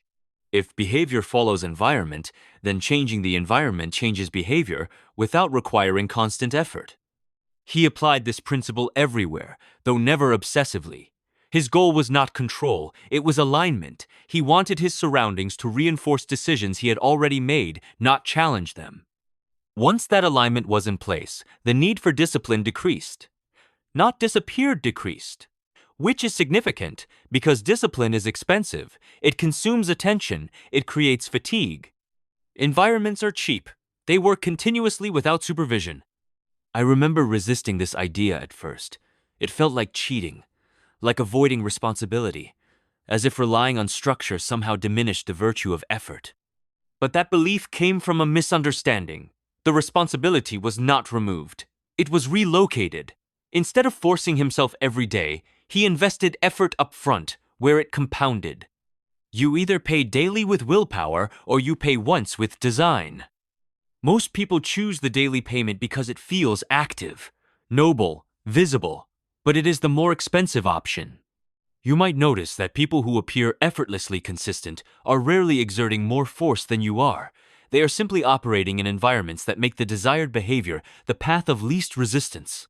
If behavior follows environment, then changing the environment changes behavior without requiring constant effort. He applied this principle everywhere, though never obsessively. His goal was not control, it was alignment. He wanted his surroundings to reinforce decisions he had already made, not challenge them. Once that alignment was in place, the need for discipline decreased. Not disappeared, decreased. Which is significant, because discipline is expensive, it consumes attention, it creates fatigue. Environments are cheap. They work continuously without supervision. I remember resisting this idea at first. It felt like cheating, like avoiding responsibility, as if relying on structure somehow diminished the virtue of effort. But that belief came from a misunderstanding. The responsibility was not removed. It was relocated. Instead of forcing himself every day, he invested effort up front, where it compounded. You either pay daily with willpower or you pay once with design. Most people choose the daily payment because it feels active, noble, visible, but it is the more expensive option. You might notice that people who appear effortlessly consistent are rarely exerting more force than you are. They are simply operating in environments that make the desired behavior the path of least resistance.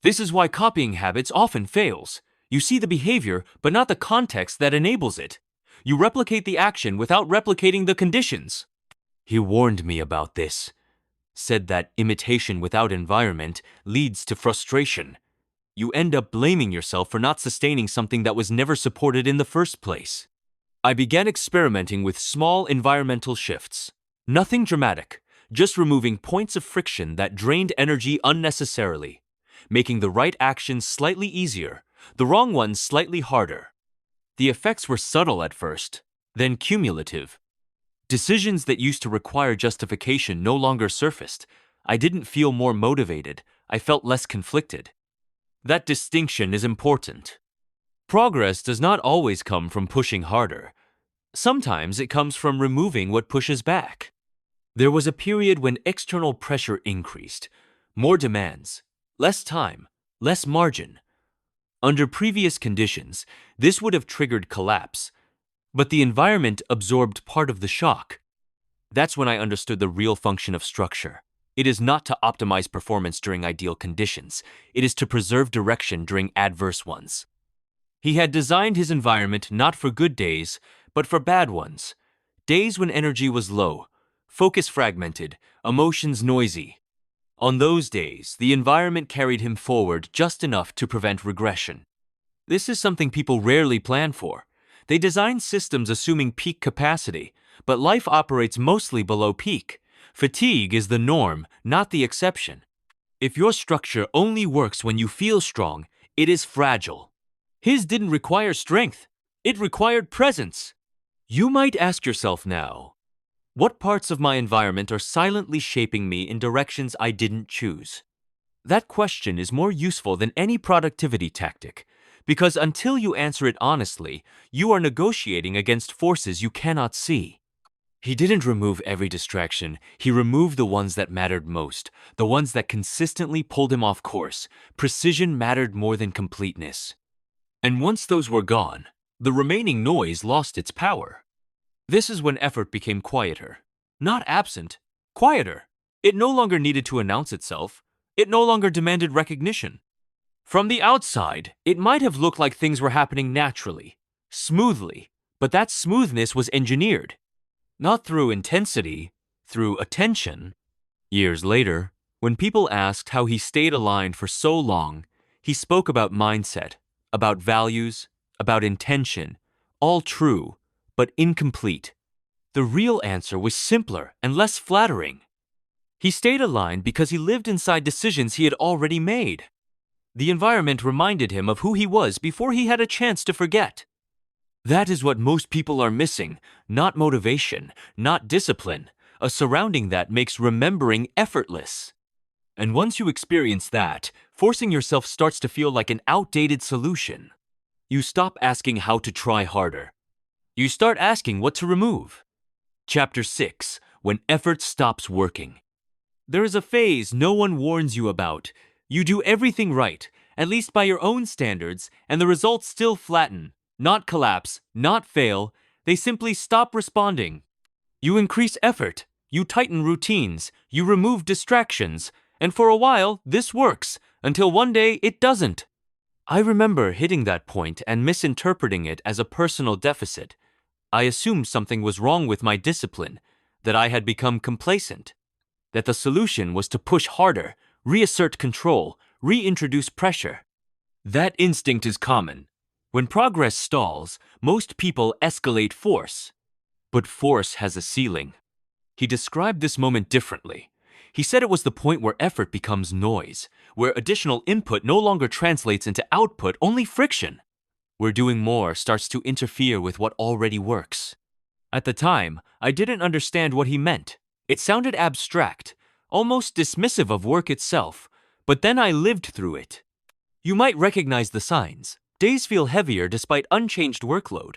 This is why copying habits often fails. You see the behavior, but not the context that enables it. You replicate the action without replicating the conditions. He warned me about this, said that imitation without environment leads to frustration. You end up blaming yourself for not sustaining something that was never supported in the first place. I began experimenting with small environmental shifts. Nothing dramatic, just removing points of friction that drained energy unnecessarily, making the right actions slightly easier, the wrong ones slightly harder. The effects were subtle at first, then cumulative. Decisions that used to require justification no longer surfaced. I didn't feel more motivated, I felt less conflicted. That distinction is important. Progress does not always come from pushing harder. Sometimes it comes from removing what pushes back. There was a period when external pressure increased. More demands, less time, less margin. Under previous conditions, this would have triggered collapse, but the environment absorbed part of the shock. That's when I understood the real function of structure. It is not to optimize performance during ideal conditions. It is to preserve direction during adverse ones. He had designed his environment not for good days, but for bad ones. Days when energy was low, focus fragmented, emotions noisy. On those days, the environment carried him forward just enough to prevent regression. This is something people rarely plan for. They design systems assuming peak capacity, but life operates mostly below peak. Fatigue is the norm, not the exception. If your structure only works when you feel strong, it is fragile. His didn't require strength. It required presence. You might ask yourself now, what parts of my environment are silently shaping me in directions I didn't choose? That question is more useful than any productivity tactic, because until you answer it honestly, you are negotiating against forces you cannot see. He didn't remove every distraction. He removed the ones that mattered most, the ones that consistently pulled him off course. Precision mattered more than completeness. And once those were gone, the remaining noise lost its power. This is when effort became quieter. Not absent, quieter. It no longer needed to announce itself. It no longer demanded recognition. From the outside, it might have looked like things were happening naturally, smoothly, but that smoothness was engineered. Not through intensity, through attention. Years later, when people asked how he stayed aligned for so long, he spoke about mindset, about values, about intention, all true, but incomplete. The real answer was simpler and less flattering. He stayed aligned because he lived inside decisions he had already made. The environment reminded him of who he was before he had a chance to forget. That is what most people are missing, not motivation, not discipline, a surrounding that makes remembering effortless. And once you experience that, forcing yourself starts to feel like an outdated solution. You stop asking how to try harder. You start asking what to remove. Chapter 6: When Effort Stops Working. There is a phase no one warns you about. You do everything right, at least by your own standards, and the results still flatten. Not collapse, not fail, they simply stop responding. You increase effort, you tighten routines, you remove distractions, and for a while this works, until one day it doesn't. I remember hitting that point and misinterpreting it as a personal deficit. I assumed something was wrong with my discipline, that I had become complacent, that the solution was to push harder, reassert control, reintroduce pressure. That instinct is common. When progress stalls, most people escalate force. But force has a ceiling. He described this moment differently. He said it was the point where effort becomes noise, where additional input no longer translates into output, only friction, where doing more starts to interfere with what already works. At the time, I didn't understand what he meant. It sounded abstract, almost dismissive of work itself, but then I lived through it. You might recognize the signs. Days feel heavier despite unchanged workload.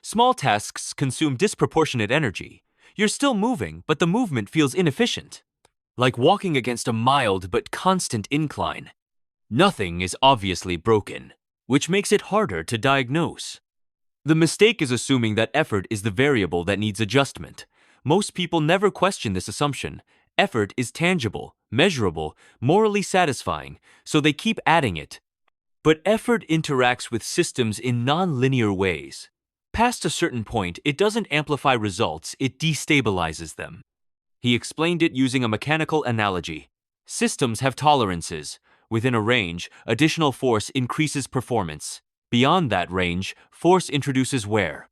Small tasks consume disproportionate energy. You're still moving, but the movement feels inefficient. Like walking against a mild but constant incline. Nothing is obviously broken, which makes it harder to diagnose. The mistake is assuming that effort is the variable that needs adjustment. Most people never question this assumption. Effort is tangible, measurable, morally satisfying, so they keep adding it. But effort interacts with systems in non-linear ways. Past a certain point, it doesn't amplify results, it destabilizes them. He explained it using a mechanical analogy. Systems have tolerances. Within a range, additional force increases performance. Beyond that range, force introduces wear.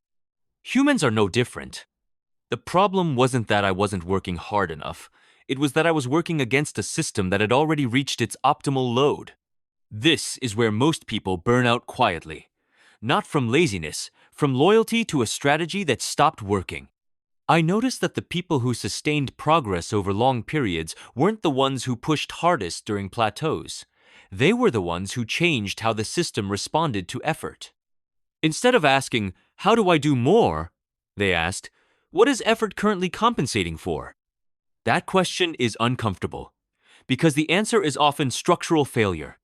Humans are no different. The problem wasn't that I wasn't working hard enough. It was that I was working against a system that had already reached its optimal load. This is where most people burn out quietly. Not from laziness, from loyalty to a strategy that stopped working. I noticed that the people who sustained progress over long periods weren't the ones who pushed hardest during plateaus. They were the ones who changed how the system responded to effort. Instead of asking, "How do I do more?" they asked, "What is effort currently compensating for?" That question is uncomfortable, because the answer is often structural failure.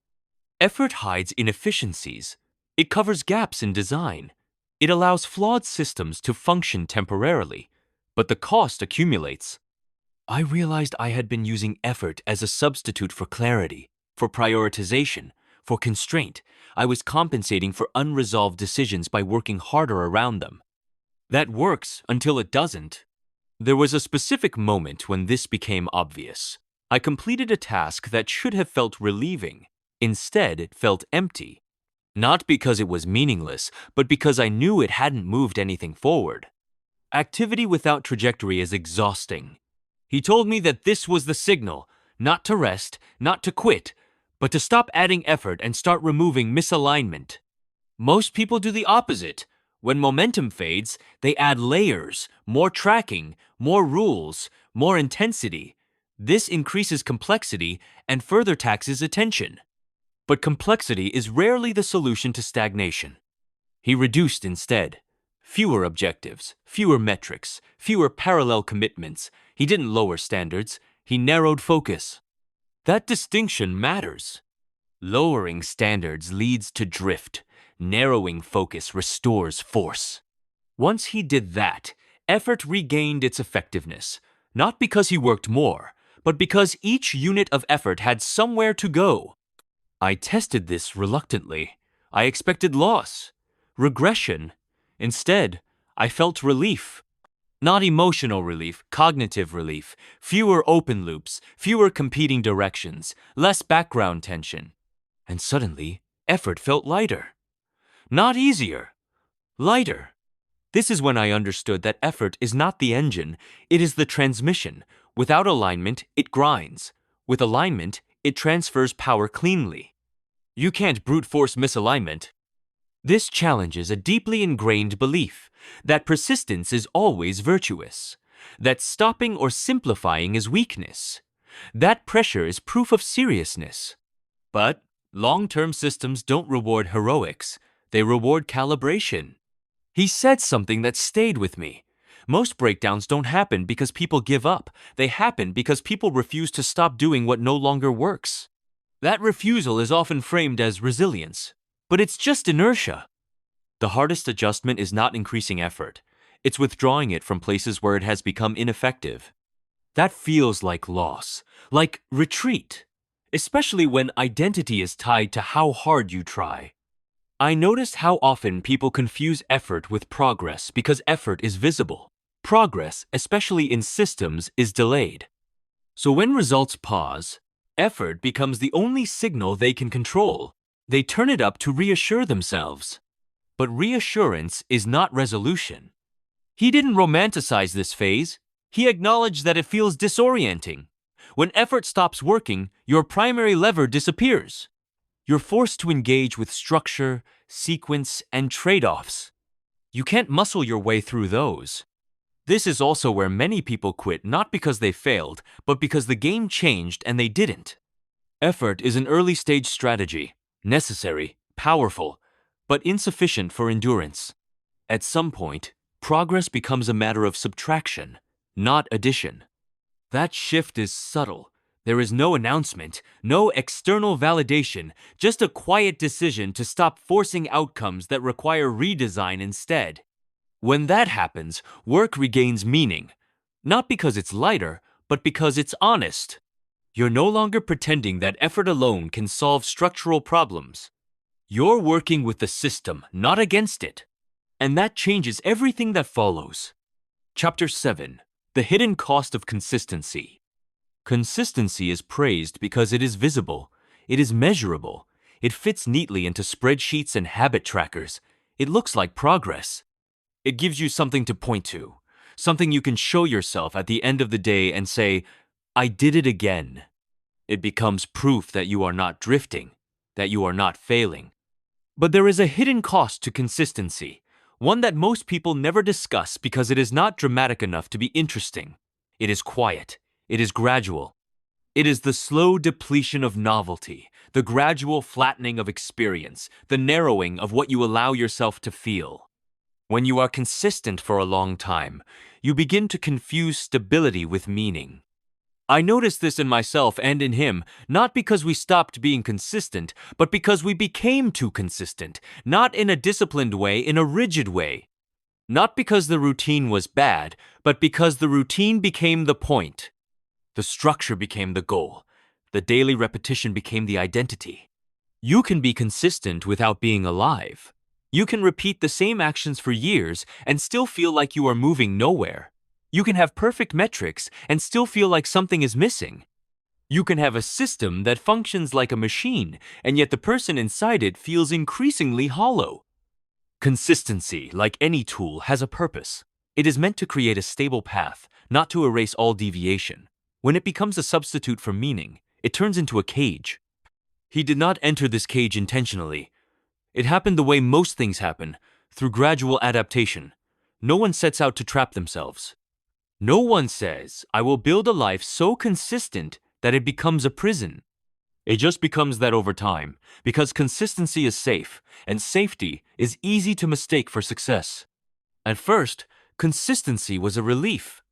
Effort hides inefficiencies. It covers gaps in design. It allows flawed systems to function temporarily, but the cost accumulates. I realized I had been using effort as a substitute for clarity, for prioritization, for constraint. I was compensating for unresolved decisions by working harder around them. That works until it doesn't. There was a specific moment when this became obvious. I completed a task that should have felt relieving. Instead, it felt empty. Not because it was meaningless, but because I knew it hadn't moved anything forward. Activity without trajectory is exhausting. He told me that this was the signal, not to rest, not to quit, but to stop adding effort and start removing misalignment. Most people do the opposite. When momentum fades, they add layers, more tracking, more rules, more intensity. This increases complexity and further taxes attention. But complexity is rarely the solution to stagnation. He reduced instead. Fewer objectives, fewer metrics, fewer parallel commitments. He didn't lower standards, he narrowed focus. That distinction matters. Lowering standards leads to drift. Narrowing focus restores force. Once he did that, effort regained its effectiveness, not because he worked more, but because each unit of effort had somewhere to go. I tested this reluctantly. I expected loss, regression. Instead, I felt relief. Not emotional relief, cognitive relief, fewer open loops, fewer competing directions, less background tension. And suddenly, effort felt lighter. Not easier, lighter. This is when I understood that effort is not the engine, it is the transmission. Without alignment, it grinds. With alignment, it transfers power cleanly. You can't brute force misalignment. This challenges a deeply ingrained belief that persistence is always virtuous, that stopping or simplifying is weakness. That pressure is proof of seriousness. But long-term systems don't reward heroics, they reward calibration. He said something that stayed with me. Most breakdowns don't happen because people give up. They happen because people refuse to stop doing what no longer works. That refusal is often framed as resilience, but it's just inertia. The hardest adjustment is not increasing effort. It's withdrawing it from places where it has become ineffective. That feels like loss, like retreat, especially when identity is tied to how hard you try. I noticed how often people confuse effort with progress because effort is visible. Progress, especially in systems, is delayed. So when results pause, effort becomes the only signal they can control. They turn it up to reassure themselves. But reassurance is not resolution. He didn't romanticize this phase. He acknowledged that it feels disorienting. When effort stops working, your primary lever disappears. You're forced to engage with structure, sequence, and trade-offs. You can't muscle your way through those. This is also where many people quit not because they failed, but because the game changed and they didn't. Effort is an early-stage strategy, necessary, powerful, but insufficient for endurance. At some point, progress becomes a matter of subtraction, not addition. That shift is subtle. There is no announcement, no external validation, just a quiet decision to stop forcing outcomes that require redesign instead. When that happens, work regains meaning. Not because it's lighter, but because it's honest. You're no longer pretending that effort alone can solve structural problems. You're working with the system, not against it. And that changes everything that follows. Chapter 7. The Hidden Cost of Consistency. Consistency is praised because it is visible, it is measurable, it fits neatly into spreadsheets and habit trackers. It looks like progress. It gives you something to point to, something you can show yourself at the end of the day and say, I did it again. It becomes proof that you are not drifting, that you are not failing. But there is a hidden cost to consistency, one that most people never discuss because it is not dramatic enough to be interesting. It is quiet. It is gradual. It is the slow depletion of novelty, the gradual flattening of experience, the narrowing of what you allow yourself to feel. When you are consistent for a long time, you begin to confuse stability with meaning. I noticed this in myself and in him, not because we stopped being consistent, but because we became too consistent, not in a disciplined way, in a rigid way. Not because the routine was bad, but because the routine became the point. The structure became the goal. The daily repetition became the identity. You can be consistent without being alive. You can repeat the same actions for years and still feel like you are moving nowhere. You can have perfect metrics and still feel like something is missing. You can have a system that functions like a machine, and yet the person inside it feels increasingly hollow. Consistency, like any tool, has a purpose. It is meant to create a stable path, not to erase all deviation. When it becomes a substitute for meaning, it turns into a cage. He did not enter this cage intentionally. It happened the way most things happen, through gradual adaptation. No one sets out to trap themselves. No one says, I will build a life so consistent that it becomes a prison. It just becomes that over time, because consistency is safe, and safety is easy to mistake for success. At first, consistency was a relief.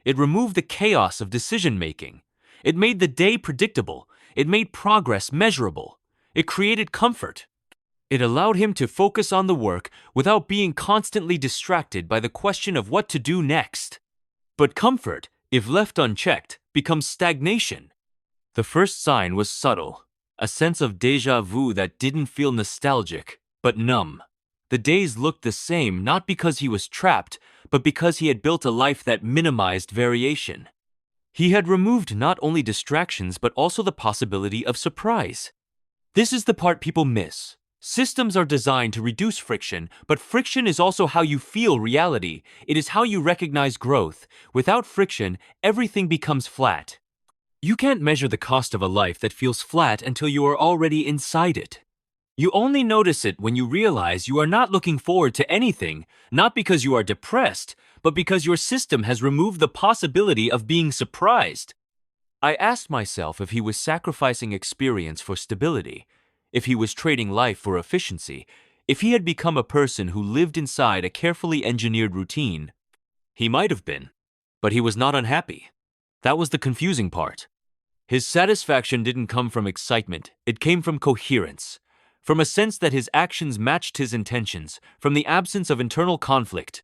It removed the chaos of decision-making. It made the day predictable. It made progress measurable. It created comfort. It allowed him to focus on the work without being constantly distracted by the question of what to do next. But comfort, if left unchecked, becomes stagnation. The first sign was subtle, a sense of déjà vu that didn't feel nostalgic, but numb. The days looked the same not because he was trapped, but because he had built a life that minimized variation. He had removed not only distractions but also the possibility of surprise. This is the part people miss. Systems are designed to reduce friction, but friction is also how you feel reality. It is how you recognize growth. Without friction, everything becomes flat. You can't measure the cost of a life that feels flat until you are already inside it. You only notice it when you realize you are not looking forward to anything, not because you are depressed, but because your system has removed the possibility of being surprised. I asked myself if he was sacrificing experience for stability, if he was trading life for efficiency, if he had become a person who lived inside a carefully engineered routine. He might have been, but he was not unhappy. That was the confusing part. His satisfaction didn't come from excitement, it came from coherence, from a sense that his actions matched his intentions, from the absence of internal conflict,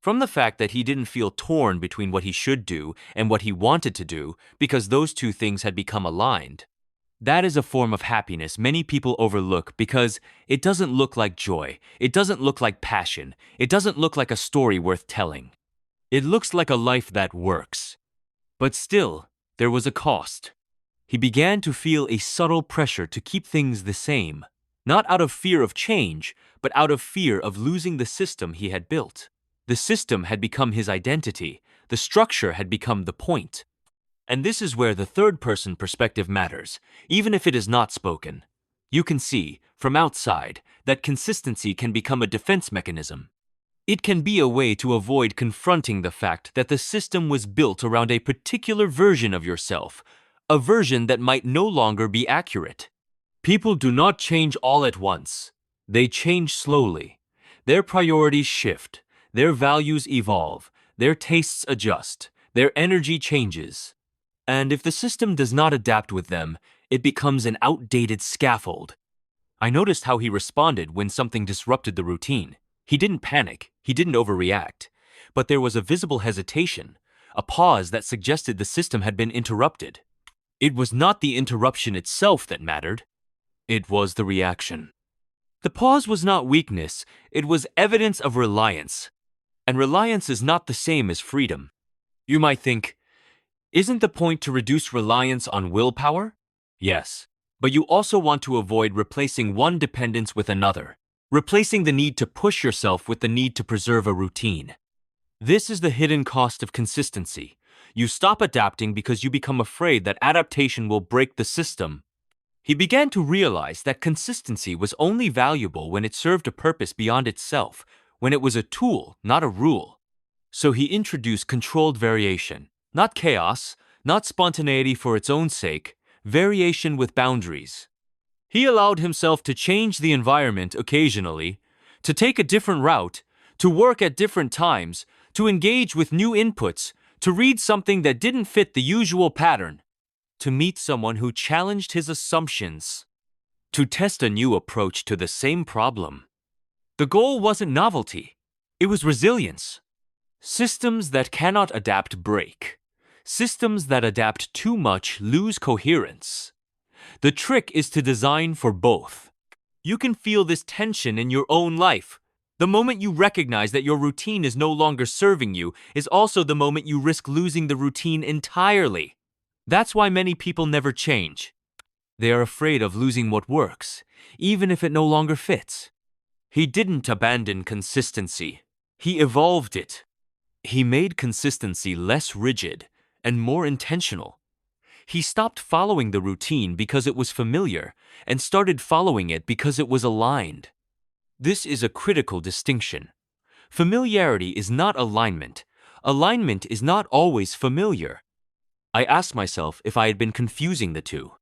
from the fact that he didn't feel torn between what he should do and what he wanted to do because those two things had become aligned. That is a form of happiness many people overlook because it doesn't look like joy, it doesn't look like passion, it doesn't look like a story worth telling. It looks like a life that works. But still, there was a cost. He began to feel a subtle pressure to keep things the same, not out of fear of change, but out of fear of losing the system he had built. The system had become his identity, the structure had become the point. And this is where the third-person perspective matters, even if it is not spoken. You can see, from outside, that consistency can become a defense mechanism. It can be a way to avoid confronting the fact that the system was built around a particular version of yourself, a version that might no longer be accurate. People do not change all at once. They change slowly. Their priorities shift, their values evolve, their tastes adjust, their energy changes. And if the system does not adapt with them, it becomes an outdated scaffold. I noticed how he responded when something disrupted the routine. He didn't panic, he didn't overreact, but there was a visible hesitation, a pause that suggested the system had been interrupted. It was not the interruption itself that mattered. It was the reaction. The pause was not weakness, it was evidence of reliance. And reliance is not the same as freedom. You might think, isn't the point to reduce reliance on willpower? Yes, but you also want to avoid replacing one dependence with another, replacing the need to push yourself with the need to preserve a routine. This is the hidden cost of consistency. You stop adapting because you become afraid that adaptation will break the system. He began to realize that consistency was only valuable when it served a purpose beyond itself, when it was a tool, not a rule. So he introduced controlled variation, not chaos, not spontaneity for its own sake, variation with boundaries. He allowed himself to change the environment occasionally, to take a different route, to work at different times, to engage with new inputs, to read something that didn't fit the usual pattern, to meet someone who challenged his assumptions, to test a new approach to the same problem. The goal wasn't novelty, it was resilience. Systems that cannot adapt break. Systems that adapt too much lose coherence. The trick is to design for both. You can feel this tension in your own life. The moment you recognize that your routine is no longer serving you is also the moment you risk losing the routine entirely. That's why many people never change. They are afraid of losing what works, even if it no longer fits. He didn't abandon consistency. He evolved it. He made consistency less rigid and more intentional. He stopped following the routine because it was familiar and started following it because it was aligned. This is a critical distinction. Familiarity is not alignment. Alignment is not always familiar. I asked myself if I had been confusing the two.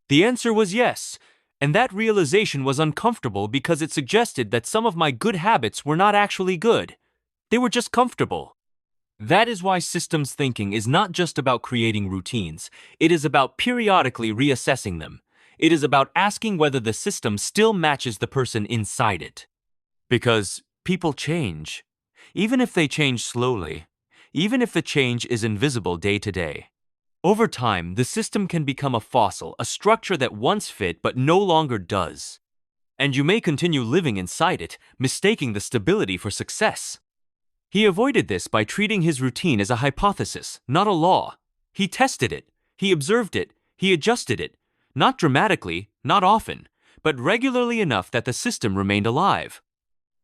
The answer was yes, and that realization was uncomfortable because it suggested that some of my good habits were not actually good. They were just comfortable. That is why systems thinking is not just about creating routines. It is about periodically reassessing them. It is about asking whether the system still matches the person inside it. Because people change, even if they change slowly, even if the change is invisible day to day. Over time, the system can become a fossil, a structure that once fit but no longer does. And you may continue living inside it, mistaking the stability for success. He avoided this by treating his routine as a hypothesis, not a law. He tested it, he observed it, he adjusted it, not dramatically, not often, but regularly enough that the system remained alive.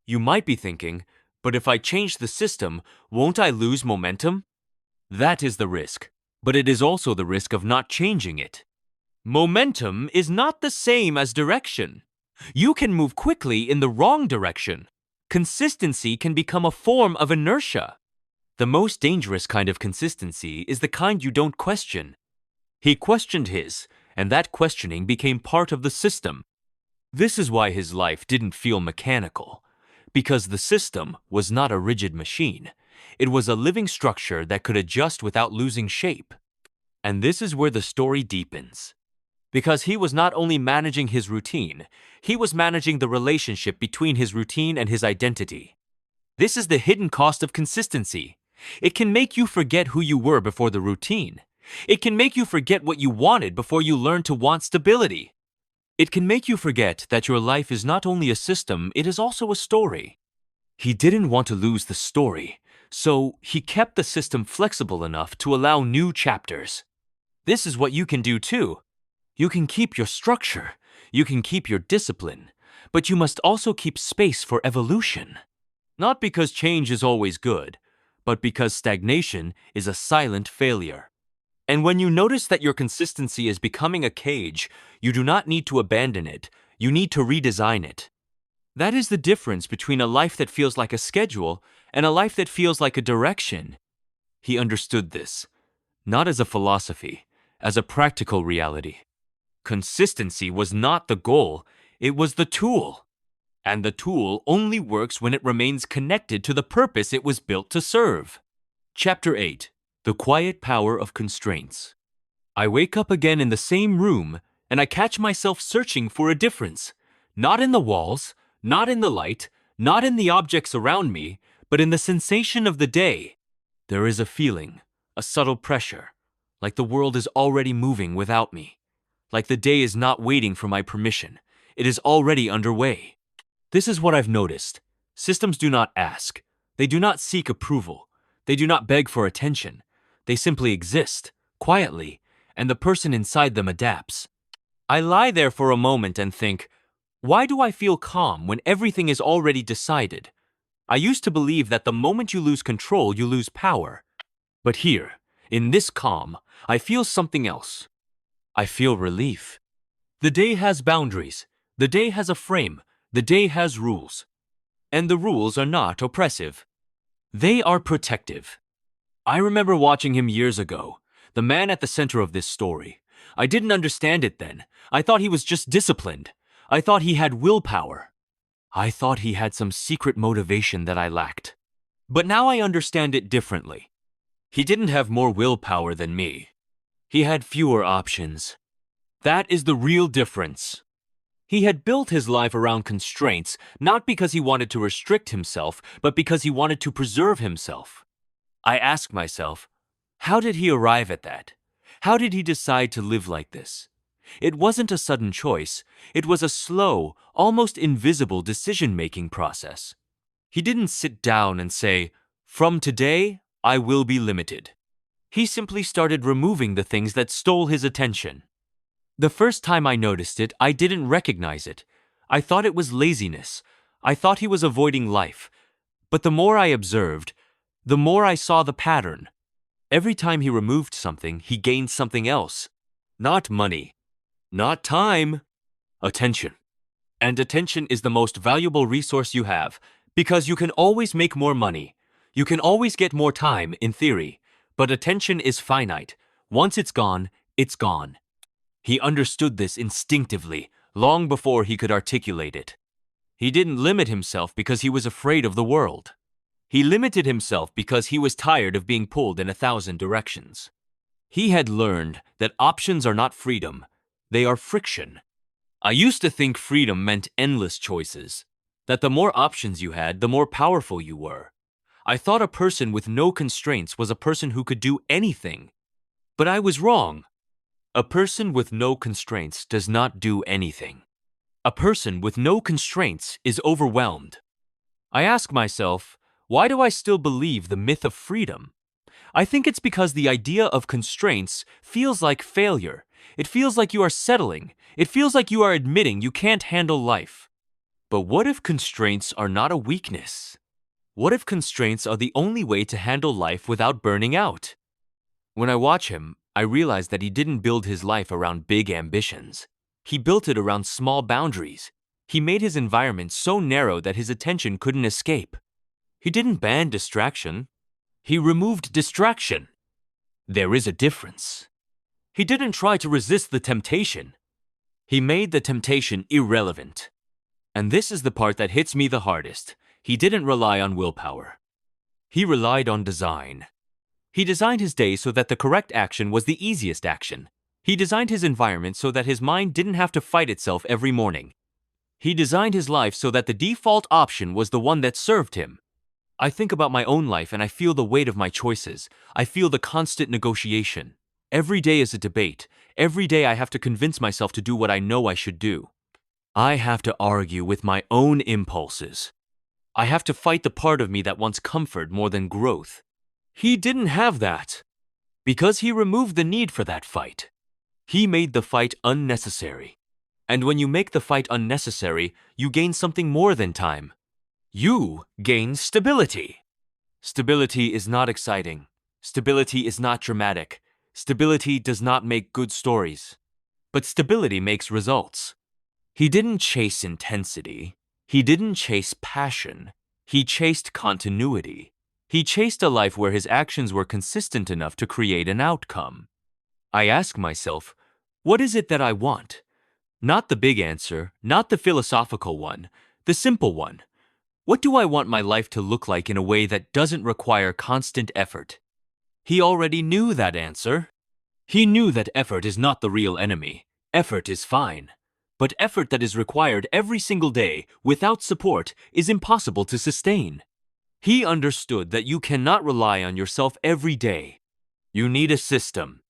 You might be thinking, but if I change the system, won't I lose momentum? That is the risk, but it is also the risk of not changing it. Momentum is not the same as direction. You can move quickly in the wrong direction. Consistency can become a form of inertia. The most dangerous kind of consistency is the kind you don't question. He questioned his, and that questioning became part of the system. This is why his life didn't feel mechanical, because the system was not a rigid machine. It was a living structure that could adjust without losing shape. And this is where the story deepens. Because he was not only managing his routine, he was managing the relationship between his routine and his identity. This is the hidden cost of consistency. It can make you forget who you were before the routine. It can make you forget what you wanted before you learned to want stability. It can make you forget that your life is not only a system, it is also a story. He didn't want to lose the story, so he kept the system flexible enough to allow new chapters. This is what you can do too. You can keep your structure, you can keep your discipline, but you must also keep space for evolution. Not because change is always good, but because stagnation is a silent failure. And when you notice that your consistency is becoming a cage, you do not need to abandon it, you need to redesign it. That is the difference between a life that feels like a schedule and a life that feels like a direction. He understood this, not as a philosophy, as a practical reality. Consistency was not the goal, it was the tool. And the tool only works when it remains connected to the purpose it was built to serve. Chapter 8. The Quiet Power of Constraints. I wake up again in the same room, and I catch myself searching for a difference. Not in the walls, not in the light, not in the objects around me, but in the sensation of the day. There is a feeling, a subtle pressure, like the world is already moving without me, like the day is not waiting for my permission, it is already underway. This is what I've noticed. Systems do not ask. They do not seek approval. They do not beg for attention. They simply exist, quietly, and the person inside them adapts. I lie there for a moment and think, why do I feel calm when everything is already decided? I used to believe that the moment you lose control, you lose power. But here, in this calm, I feel something else. I feel relief. The day has boundaries. The day has a frame. The day has rules. And the rules are not oppressive. They are protective. I remember watching him years ago, the man at the center of this story. I didn't understand it then. I thought he was just disciplined. I thought he had willpower. I thought he had some secret motivation that I lacked. But now I understand it differently. He didn't have more willpower than me. He had fewer options. That is the real difference. He had built his life around constraints, not because he wanted to restrict himself, but because he wanted to preserve himself. I ask myself, how did he arrive at that? How did he decide to live like this? It wasn't a sudden choice. It was a slow, almost invisible decision-making process. He didn't sit down and say, "From today, I will be limited." He simply started removing the things that stole his attention. The first time I noticed it, I didn't recognize it. I thought it was laziness. I thought he was avoiding life. But the more I observed, the more I saw the pattern. Every time he removed something, he gained something else. Not money. Not time. Attention. And attention is the most valuable resource you have, because you can always make more money. You can always get more time, in theory. But attention is finite. Once it's gone, it's gone. He understood this instinctively, long before he could articulate it. He didn't limit himself because he was afraid of the world. He limited himself because he was tired of being pulled in 1,000 directions. He had learned that options are not freedom, they are friction. I used to think freedom meant endless choices, that the more options you had, the more powerful you were. I thought a person with no constraints was a person who could do anything. But I was wrong. A person with no constraints does not do anything. A person with no constraints is overwhelmed. I ask myself, why do I still believe the myth of freedom? I think it's because the idea of constraints feels like failure. It feels like you are settling. It feels like you are admitting you can't handle life. But what if constraints are not a weakness? What if constraints are the only way to handle life without burning out? When I watch him, I realize that he didn't build his life around big ambitions. He built it around small boundaries. He made his environment so narrow that his attention couldn't escape. He didn't ban distraction. He removed distraction. There is a difference. He didn't try to resist the temptation. He made the temptation irrelevant. And this is the part that hits me the hardest. He didn't rely on willpower. He relied on design. He designed his day so that the correct action was the easiest action. He designed his environment so that his mind didn't have to fight itself every morning. He designed his life so that the default option was the one that served him. I think about my own life and I feel the weight of my choices. I feel the constant negotiation. Every day is a debate. Every day I have to convince myself to do what I know I should do. I have to argue with my own impulses. I have to fight the part of me that wants comfort more than growth. He didn't have that, because he removed the need for that fight. He made the fight unnecessary. And when you make the fight unnecessary, you gain something more than time. You gain stability. Stability is not exciting. Stability is not dramatic. Stability does not make good stories. But stability makes results. He didn't chase intensity. He didn't chase passion. He chased continuity. He chased a life where his actions were consistent enough to create an outcome. I ask myself, what is it that I want? Not the big answer, not the philosophical one, the simple one. What do I want my life to look like in a way that doesn't require constant effort? He already knew that answer. He knew that effort is not the real enemy. Effort is fine. But effort that is required every single day without support is impossible to sustain. He understood that you cannot rely on yourself every day. You need a system.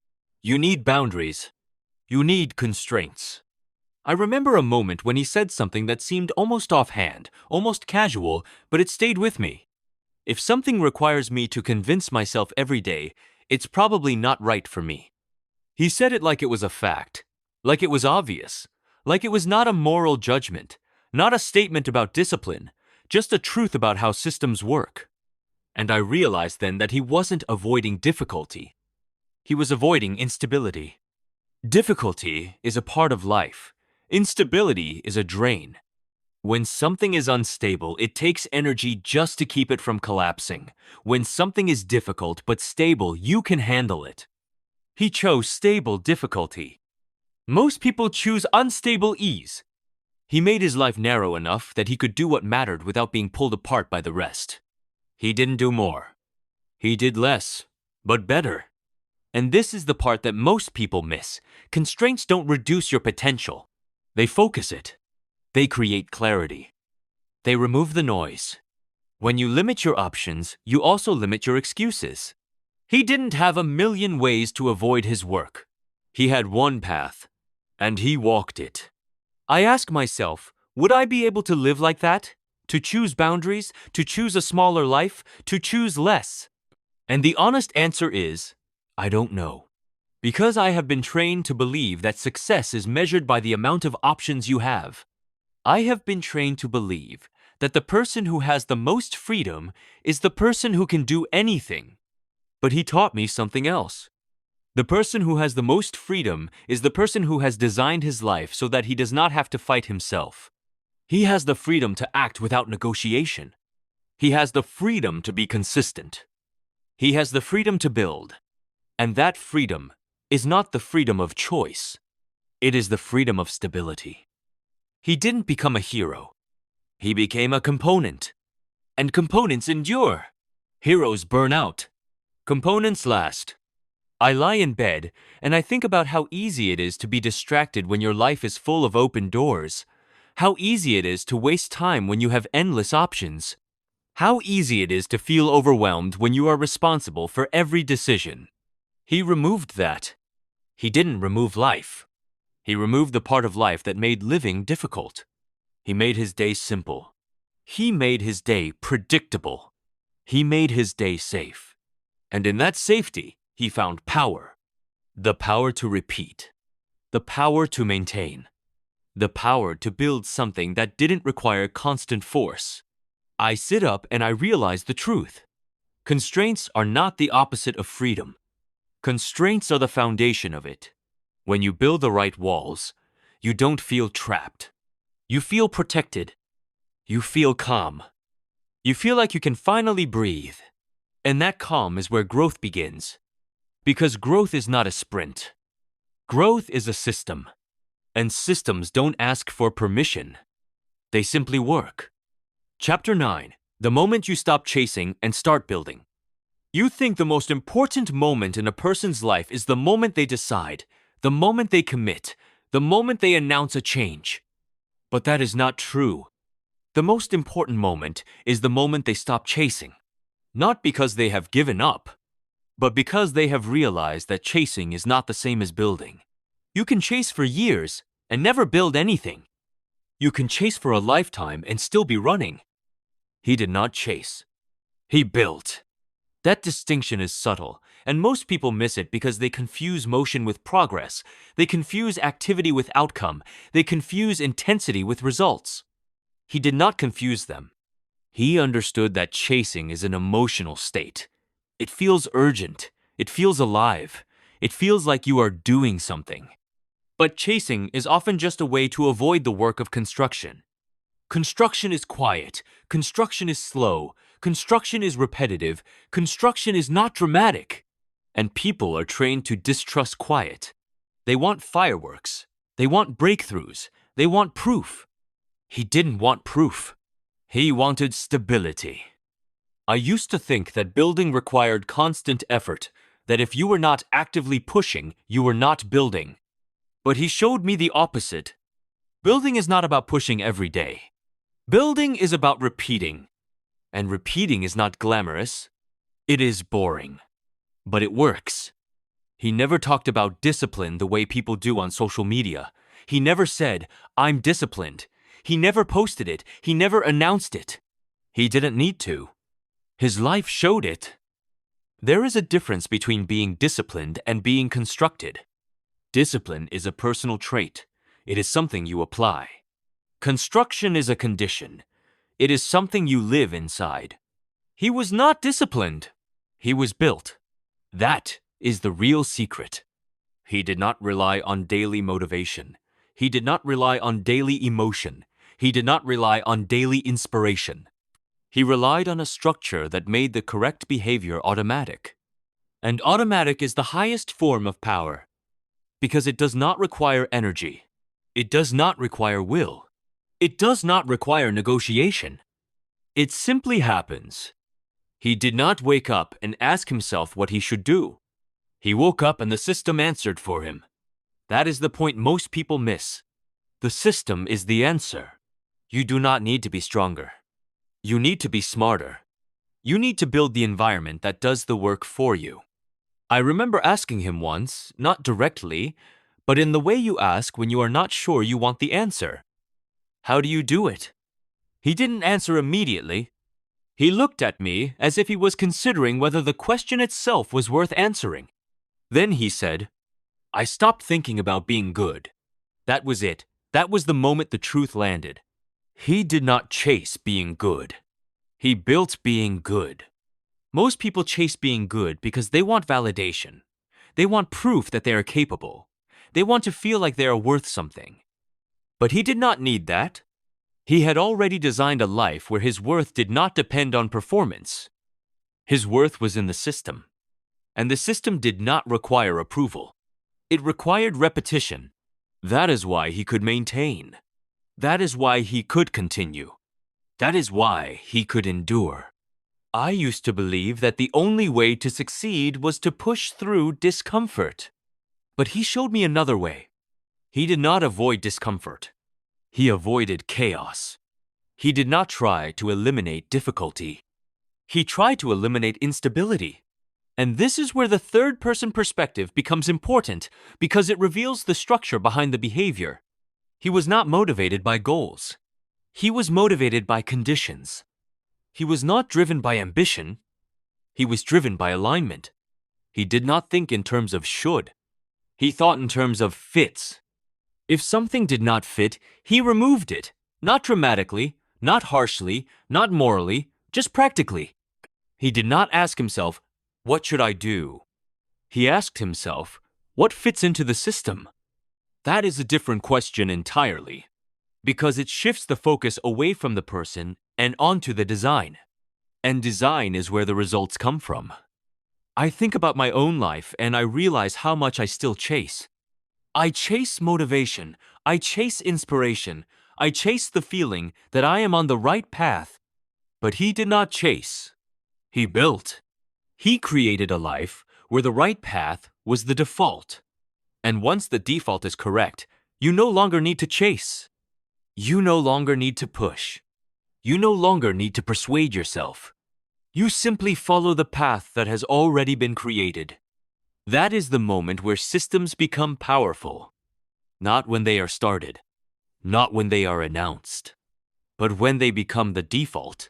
You need boundaries. You need constraints. I remember a moment when he said something that seemed almost offhand, almost casual, but it stayed with me. If something requires me to convince myself every day, it's probably not right for me. He said it like it was a fact, like it was obvious, like it was not a moral judgment, not a statement about discipline, just a truth about how systems work. And I realized then that he wasn't avoiding difficulty. He was avoiding instability. Difficulty is a part of life. Instability is a drain. When something is unstable, it takes energy just to keep it from collapsing. When something is difficult but stable, you can handle it. He chose stable difficulty. Most people choose unstable ease. He made his life narrow enough that he could do what mattered without being pulled apart by the rest. He didn't do more. He did less, but better. And this is the part that most people miss. Constraints don't reduce your potential. They focus it. They create clarity. They remove the noise. When you limit your options, you also limit your excuses. He didn't have a million ways to avoid his work. He had one path, and he walked it. I ask myself, would I be able to live like that? To choose boundaries, to choose a smaller life, to choose less? And the honest answer is, I don't know. Because I have been trained to believe that success is measured by the amount of options you have. I have been trained to believe that the person who has the most freedom is the person who can do anything. But he taught me something else. The person who has the most freedom is the person who has designed his life so that he does not have to fight himself. He has the freedom to act without negotiation. He has the freedom to be consistent. He has the freedom to build. And that freedom is not the freedom of choice. It is the freedom of stability. He didn't become a hero. He became a component. And components endure. Heroes burn out. Components last. I lie in bed and I think about how easy it is to be distracted when your life is full of open doors. How easy it is to waste time when you have endless options. How easy it is to feel overwhelmed when you are responsible for every decision. He removed that. He didn't remove life. He removed the part of life that made living difficult. He made his day simple. He made his day predictable. He made his day safe. And in that safety, he found power. The power to repeat. The power to maintain. The power to build something that didn't require constant force. I sit up and I realize the truth. Constraints are not the opposite of freedom. Constraints are the foundation of it. When you build the right walls, you don't feel trapped. You feel protected. You feel calm. You feel like you can finally breathe. And that calm is where growth begins. Because growth is not a sprint. Growth is a system. And systems don't ask for permission. They simply work. Chapter 9. The moment you stop chasing and start building. You think the most important moment in a person's life is the moment they decide, the moment they commit, the moment they announce a change. But that is not true. The most important moment is the moment they stop chasing. Not because they have given up, but because they have realized that chasing is not the same as building. You can chase for years and never build anything. You can chase for a lifetime and still be running. He did not chase. He built. That distinction is subtle, and most people miss it because they confuse motion with progress. They confuse activity with outcome. They confuse intensity with results. He did not confuse them. He understood that chasing is an emotional state. It feels urgent. It feels alive. It feels like you are doing something. But chasing is often just a way to avoid the work of construction. Construction is quiet. Construction is slow. Construction is repetitive. Construction is not dramatic. And people are trained to distrust quiet. They want fireworks. They want breakthroughs. They want proof. He didn't want proof. He wanted stability. I used to think that building required constant effort, that if you were not actively pushing, you were not building. But he showed me the opposite. Building is not about pushing every day. Building is about repeating. And repeating is not glamorous. It is boring. But it works. He never talked about discipline the way people do on social media. He never said, "I'm disciplined." He never posted it. He never announced it. He didn't need to. His life showed it. There is a difference between being disciplined and being constructed. Discipline is a personal trait. It is something you apply. Construction is a condition. It is something you live inside. He was not disciplined. He was built. That is the real secret. He did not rely on daily motivation. He did not rely on daily emotion. He did not rely on daily inspiration. He relied on a structure that made the correct behavior automatic. And automatic is the highest form of power, because it does not require energy. It does not require will. It does not require negotiation. It simply happens. He did not wake up and ask himself what he should do. He woke up and the system answered for him. That is the point most people miss. The system is the answer. You do not need to be stronger. You need to be smarter. You need to build the environment that does the work for you. I remember asking him once, not directly, but in the way you ask when you are not sure you want the answer. How do you do it? He didn't answer immediately. He looked at me as if he was considering whether the question itself was worth answering. Then he said, "I stopped thinking about being good." That was it. That was the moment the truth landed. He did not chase being good. He built being good. Most people chase being good because they want validation. They want proof that they are capable. They want to feel like they are worth something. But he did not need that. He had already designed a life where his worth did not depend on performance. His worth was in the system. And the system did not require approval. It required repetition. That is why he could maintain. That is why he could continue. That is why he could endure. I used to believe that the only way to succeed was to push through discomfort. But he showed me another way. He did not avoid discomfort. He avoided chaos. He did not try to eliminate difficulty. He tried to eliminate instability. And this is where the third-person perspective becomes important because it reveals the structure behind the behavior. He was not motivated by goals. He was motivated by conditions. He was not driven by ambition. He was driven by alignment. He did not think in terms of should. He thought in terms of fits. If something did not fit, he removed it. Not dramatically, not harshly, not morally, just practically. He did not ask himself, "What should I do?" He asked himself, "What fits into the system?" That is a different question entirely, because it shifts the focus away from the person and onto the design. And design is where the results come from. I think about my own life and I realize how much I still chase. I chase motivation. I chase inspiration. I chase the feeling that I am on the right path. But he did not chase. He built. He created a life where the right path was the default. And once the default is correct, you no longer need to chase. You no longer need to push. You no longer need to persuade yourself. You simply follow the path that has already been created. That is the moment where systems become powerful. Not when they are started. Not when they are announced. But when they become the default.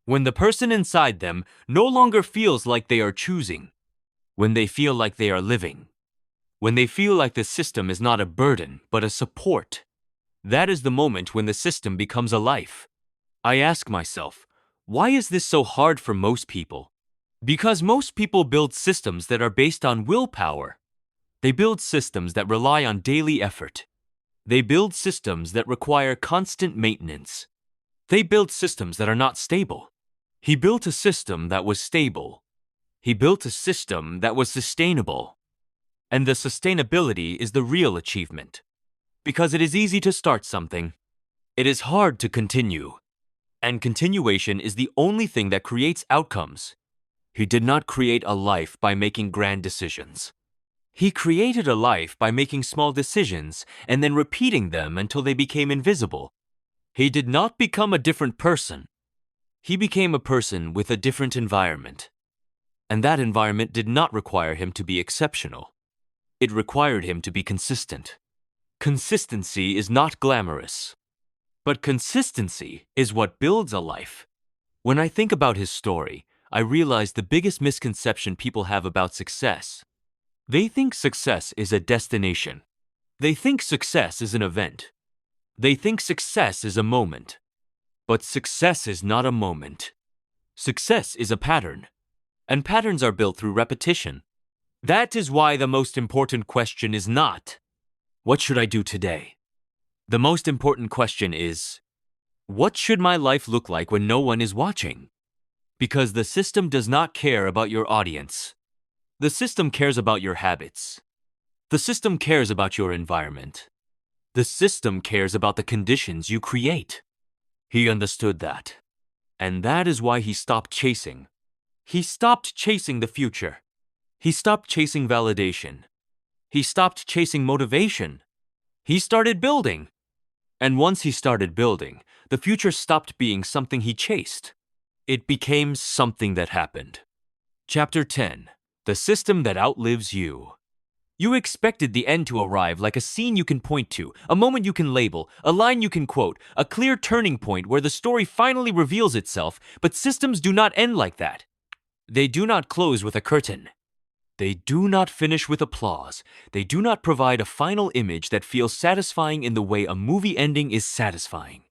When the person inside them no longer feels like they are choosing. When they feel like they are living. When they feel like the system is not a burden, but a support. That is the moment when the system becomes a life. I ask myself, why is this so hard for most people? Because most people build systems that are based on willpower. They build systems that rely on daily effort. They build systems that require constant maintenance. They build systems that are not stable. He built a system that was stable. He built a system that was sustainable. And the sustainability is the real achievement. Because it is easy to start something. It is hard to continue. And continuation is the only thing that creates outcomes. He did not create a life by making grand decisions. He created a life by making small decisions and then repeating them until they became invisible. He did not become a different person. He became a person with a different environment. And that environment did not require him to be exceptional. It required him to be consistent. Consistency is not glamorous, but consistency is what builds a life. When I think about his story, I realize the biggest misconception people have about success. They think success is a destination. They think success is an event. They think success is a moment. But success is not a moment. Success is a pattern, and patterns are built through repetition. That is why the most important question is not, what should I do today? The most important question is, what should my life look like when no one is watching? Because the system does not care about your audience. The system cares about your habits. The system cares about your environment. The system cares about the conditions you create. He understood that. And that is why he stopped chasing. He stopped chasing the future. He stopped chasing validation. He stopped chasing motivation. He started building. And once he started building, the future stopped being something he chased. It became something that happened. Chapter 10. The System That Outlives You. You expected the end to arrive like a scene you can point to, a moment you can label, a line you can quote, a clear turning point where the story finally reveals itself, but systems do not end like that. They do not close with a curtain. They do not finish with applause. They do not provide a final image that feels satisfying in the way a movie ending is satisfying.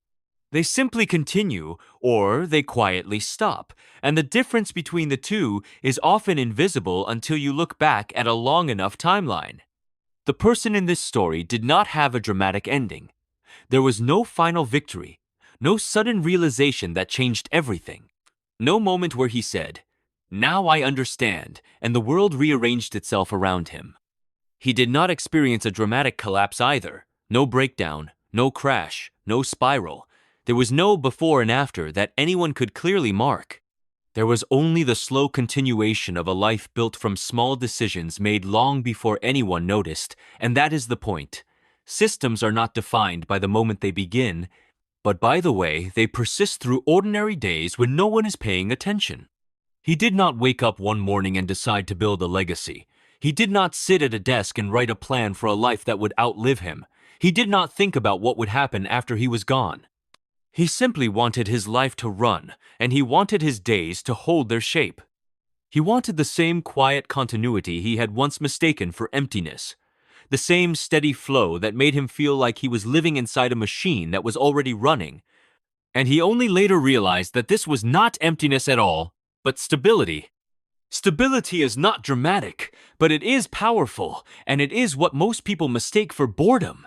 They simply continue, or they quietly stop, and the difference between the two is often invisible until you look back at a long enough timeline. The person in this story did not have a dramatic ending. There was no final victory, no sudden realization that changed everything. No moment where he said, "Now I understand," and the world rearranged itself around him. He did not experience a dramatic collapse either. No breakdown, no crash, no spiral. There was no before and after that anyone could clearly mark. There was only the slow continuation of a life built from small decisions made long before anyone noticed, and that is the point. Systems are not defined by the moment they begin, but by the way they persist through ordinary days when no one is paying attention. He did not wake up one morning and decide to build a legacy. He did not sit at a desk and write a plan for a life that would outlive him. He did not think about what would happen after he was gone. He simply wanted his life to run, and he wanted his days to hold their shape. He wanted the same quiet continuity he had once mistaken for emptiness, the same steady flow that made him feel like he was living inside a machine that was already running. And he only later realized that this was not emptiness at all, but stability. Stability is not dramatic, but it is powerful, and it is what most people mistake for boredom.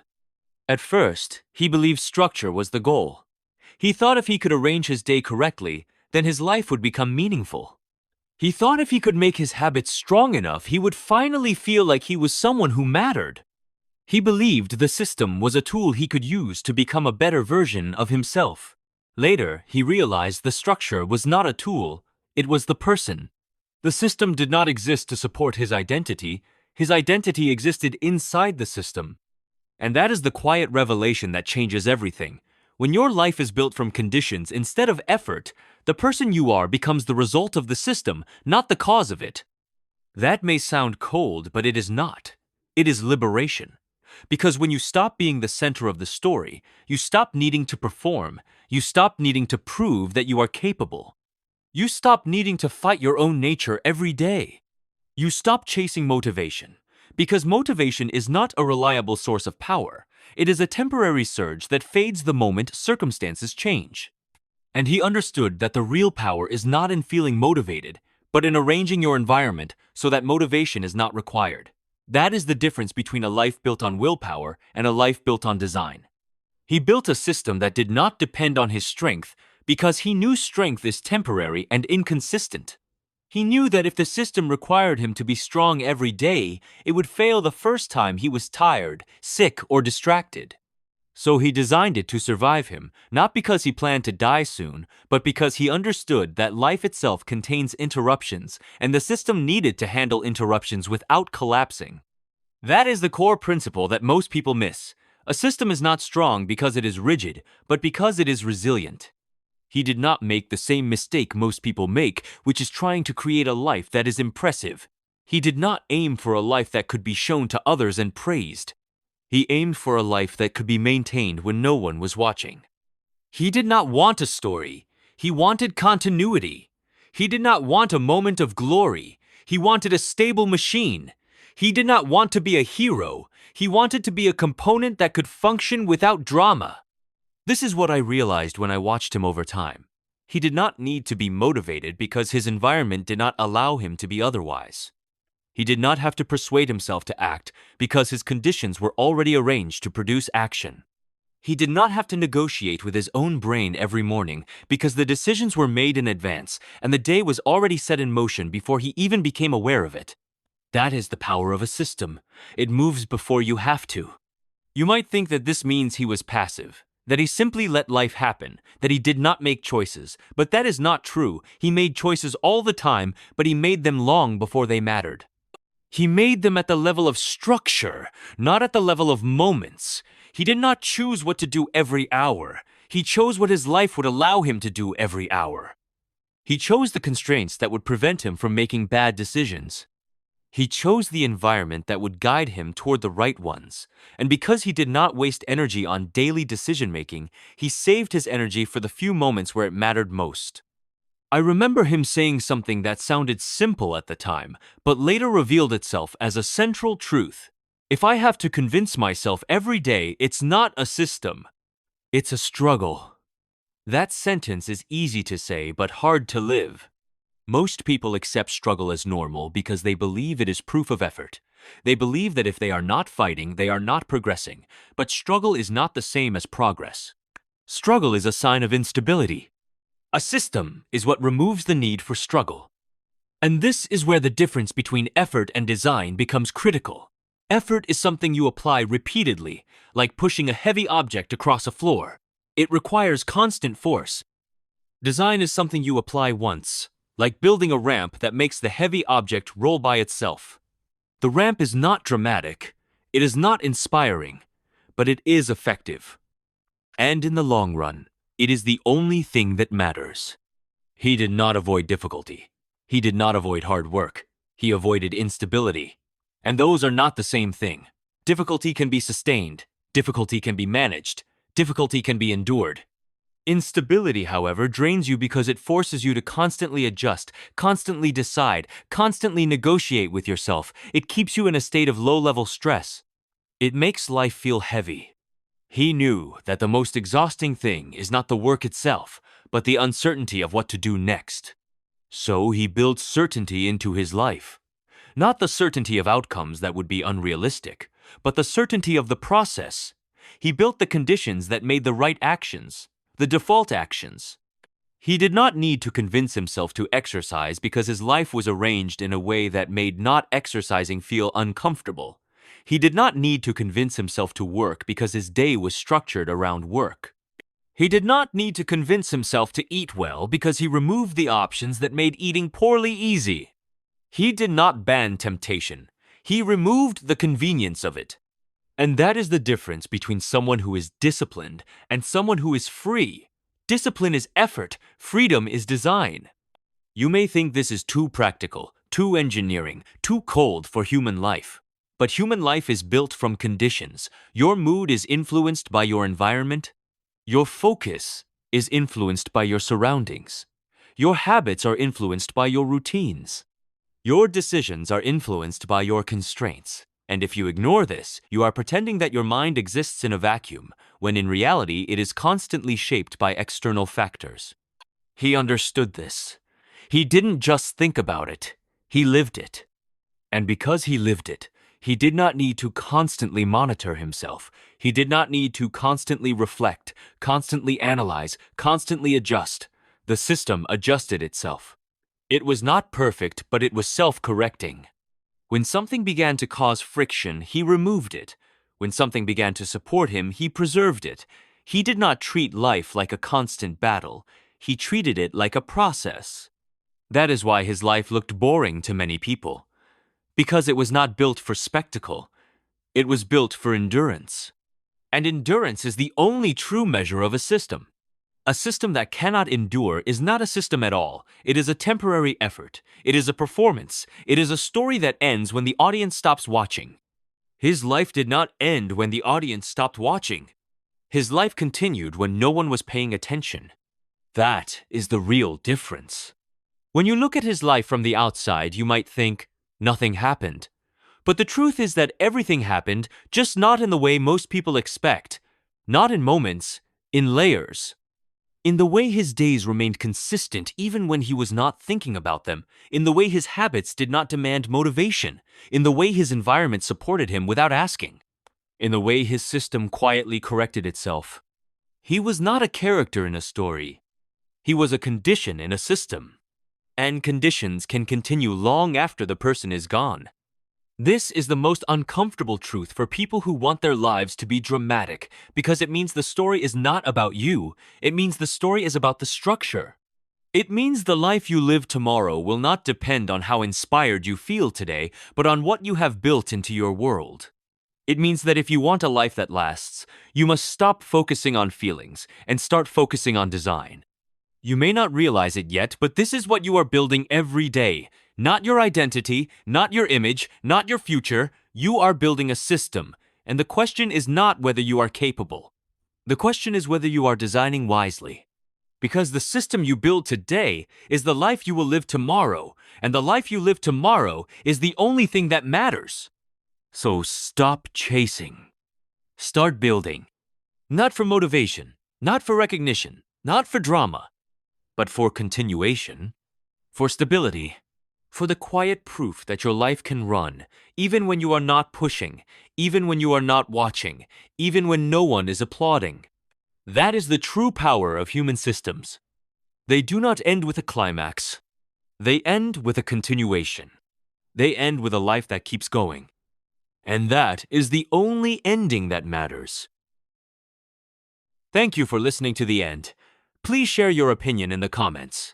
At first, he believed structure was the goal. He thought if he could arrange his day correctly, then his life would become meaningful. He thought if he could make his habits strong enough, he would finally feel like he was someone who mattered. He believed the system was a tool he could use to become a better version of himself. Later, he realized the structure was not a tool, it was the person. The system did not exist to support his identity existed inside the system. And that is the quiet revelation that changes everything. When your life is built from conditions instead of effort, the person you are becomes the result of the system, not the cause of it. That may sound cold, but it is not. It is liberation. Because when you stop being the center of the story, you stop needing to perform, you stop needing to prove that you are capable. You stop needing to fight your own nature every day. You stop chasing motivation, because motivation is not a reliable source of power. It is a temporary surge that fades the moment circumstances change. And he understood that the real power is not in feeling motivated, but in arranging your environment so that motivation is not required. That is the difference between a life built on willpower and a life built on design. He built a system that did not depend on his strength because he knew strength is temporary and inconsistent. He knew that if the system required him to be strong every day, it would fail the first time he was tired, sick, or distracted. So he designed it to survive him, not because he planned to die soon, but because he understood that life itself contains interruptions, and the system needed to handle interruptions without collapsing. That is the core principle that most people miss. A system is not strong because it is rigid, but because it is resilient. He did not make the same mistake most people make, which is trying to create a life that is impressive. He did not aim for a life that could be shown to others and praised. He aimed for a life that could be maintained when no one was watching. He did not want a story. He wanted continuity. He did not want a moment of glory. He wanted a stable machine. He did not want to be a hero. He wanted to be a component that could function without drama. This is what I realized when I watched him over time. He did not need to be motivated because his environment did not allow him to be otherwise. He did not have to persuade himself to act because his conditions were already arranged to produce action. He did not have to negotiate with his own brain every morning because the decisions were made in advance and the day was already set in motion before he even became aware of it. That is the power of a system. It moves before you have to. You might think that this means he was passive, that he simply let life happen, that he did not make choices, but that is not true. He made choices all the time, but he made them long before they mattered. He made them at the level of structure, not at the level of moments. He did not choose what to do every hour. He chose what his life would allow him to do every hour. He chose the constraints that would prevent him from making bad decisions. He chose the environment that would guide him toward the right ones. And because he did not waste energy on daily decision-making, he saved his energy for the few moments where it mattered most. I remember him saying something that sounded simple at the time, but later revealed itself as a central truth. If I have to convince myself every day it's not a system, it's a struggle. That sentence is easy to say, but hard to live. Most people accept struggle as normal because they believe it is proof of effort. They believe that if they are not fighting, they are not progressing. But struggle is not the same as progress. Struggle is a sign of instability. A system is what removes the need for struggle. And this is where the difference between effort and design becomes critical. Effort is something you apply repeatedly, like pushing a heavy object across a floor. It requires constant force. Design is something you apply once, like building a ramp that makes the heavy object roll by itself. The ramp is not dramatic, it is not inspiring, but it is effective. And in the long run, it is the only thing that matters. He did not avoid difficulty. He did not avoid hard work. He avoided instability. And those are not the same thing. Difficulty can be sustained. Difficulty can be managed. Difficulty can be endured. Instability, however, drains you because it forces you to constantly adjust, constantly decide, constantly negotiate with yourself. It keeps you in a state of low-level stress. It makes life feel heavy. He knew that the most exhausting thing is not the work itself, but the uncertainty of what to do next. So he built certainty into his life. Not the certainty of outcomes that would be unrealistic, but the certainty of the process. He built the conditions that made the right actions, the default actions. He did not need to convince himself to exercise because his life was arranged in a way that made not exercising feel uncomfortable. He did not need to convince himself to work because his day was structured around work. He did not need to convince himself to eat well because he removed the options that made eating poorly easy. He did not ban temptation. He removed the convenience of it. And that is the difference between someone who is disciplined and someone who is free. Discipline is effort. Freedom is design. You may think this is too practical, too engineering, too cold for human life. But human life is built from conditions. Your mood is influenced by your environment. Your focus is influenced by your surroundings. Your habits are influenced by your routines. Your decisions are influenced by your constraints. And if you ignore this, you are pretending that your mind exists in a vacuum, when in reality it is constantly shaped by external factors. He understood this. He didn't just think about it, he lived it. And because he lived it, he did not need to constantly monitor himself. He did not need to constantly reflect, constantly analyze, constantly adjust. The system adjusted itself. It was not perfect, but it was self-correcting. When something began to cause friction, he removed it. When something began to support him, he preserved it. He did not treat life like a constant battle. He treated it like a process. That is why his life looked boring to many people. Because it was not built for spectacle. It was built for endurance. And endurance is the only true measure of a system. A system that cannot endure is not a system at all. It is a temporary effort. It is a performance. It is a story that ends when the audience stops watching. His life did not end when the audience stopped watching. His life continued when no one was paying attention. That is the real difference. When you look at his life from the outside, you might think, nothing happened. But the truth is that everything happened, just not in the way most people expect. Not in moments, in layers. In the way his days remained consistent even when he was not thinking about them, in the way his habits did not demand motivation, in the way his environment supported him without asking, in the way his system quietly corrected itself. He was not a character in a story. He was a condition in a system. And conditions can continue long after the person is gone. This is the most uncomfortable truth for people who want their lives to be dramatic, because it means the story is not about you. It means the story is about the structure. It means the life you live tomorrow will not depend on how inspired you feel today, but on what you have built into your world. It means that if you want a life that lasts, you must stop focusing on feelings and start focusing on design. You may not realize it yet, but this is what you are building every day. Not your identity, not your image, not your future. You are building a system, and the question is not whether you are capable. The question is whether you are designing wisely. Because the system you build today is the life you will live tomorrow, and the life you live tomorrow is the only thing that matters. So stop chasing. Start building. Not for motivation, not for recognition, not for drama, but for continuation, for stability, for the quiet proof that your life can run, even when you are not pushing, even when you are not watching, even when no one is applauding. That is the true power of human systems. They do not end with a climax. They end with a continuation. They end with a life that keeps going. And that is the only ending that matters. Thank you for listening to the end. Please share your opinion in the comments.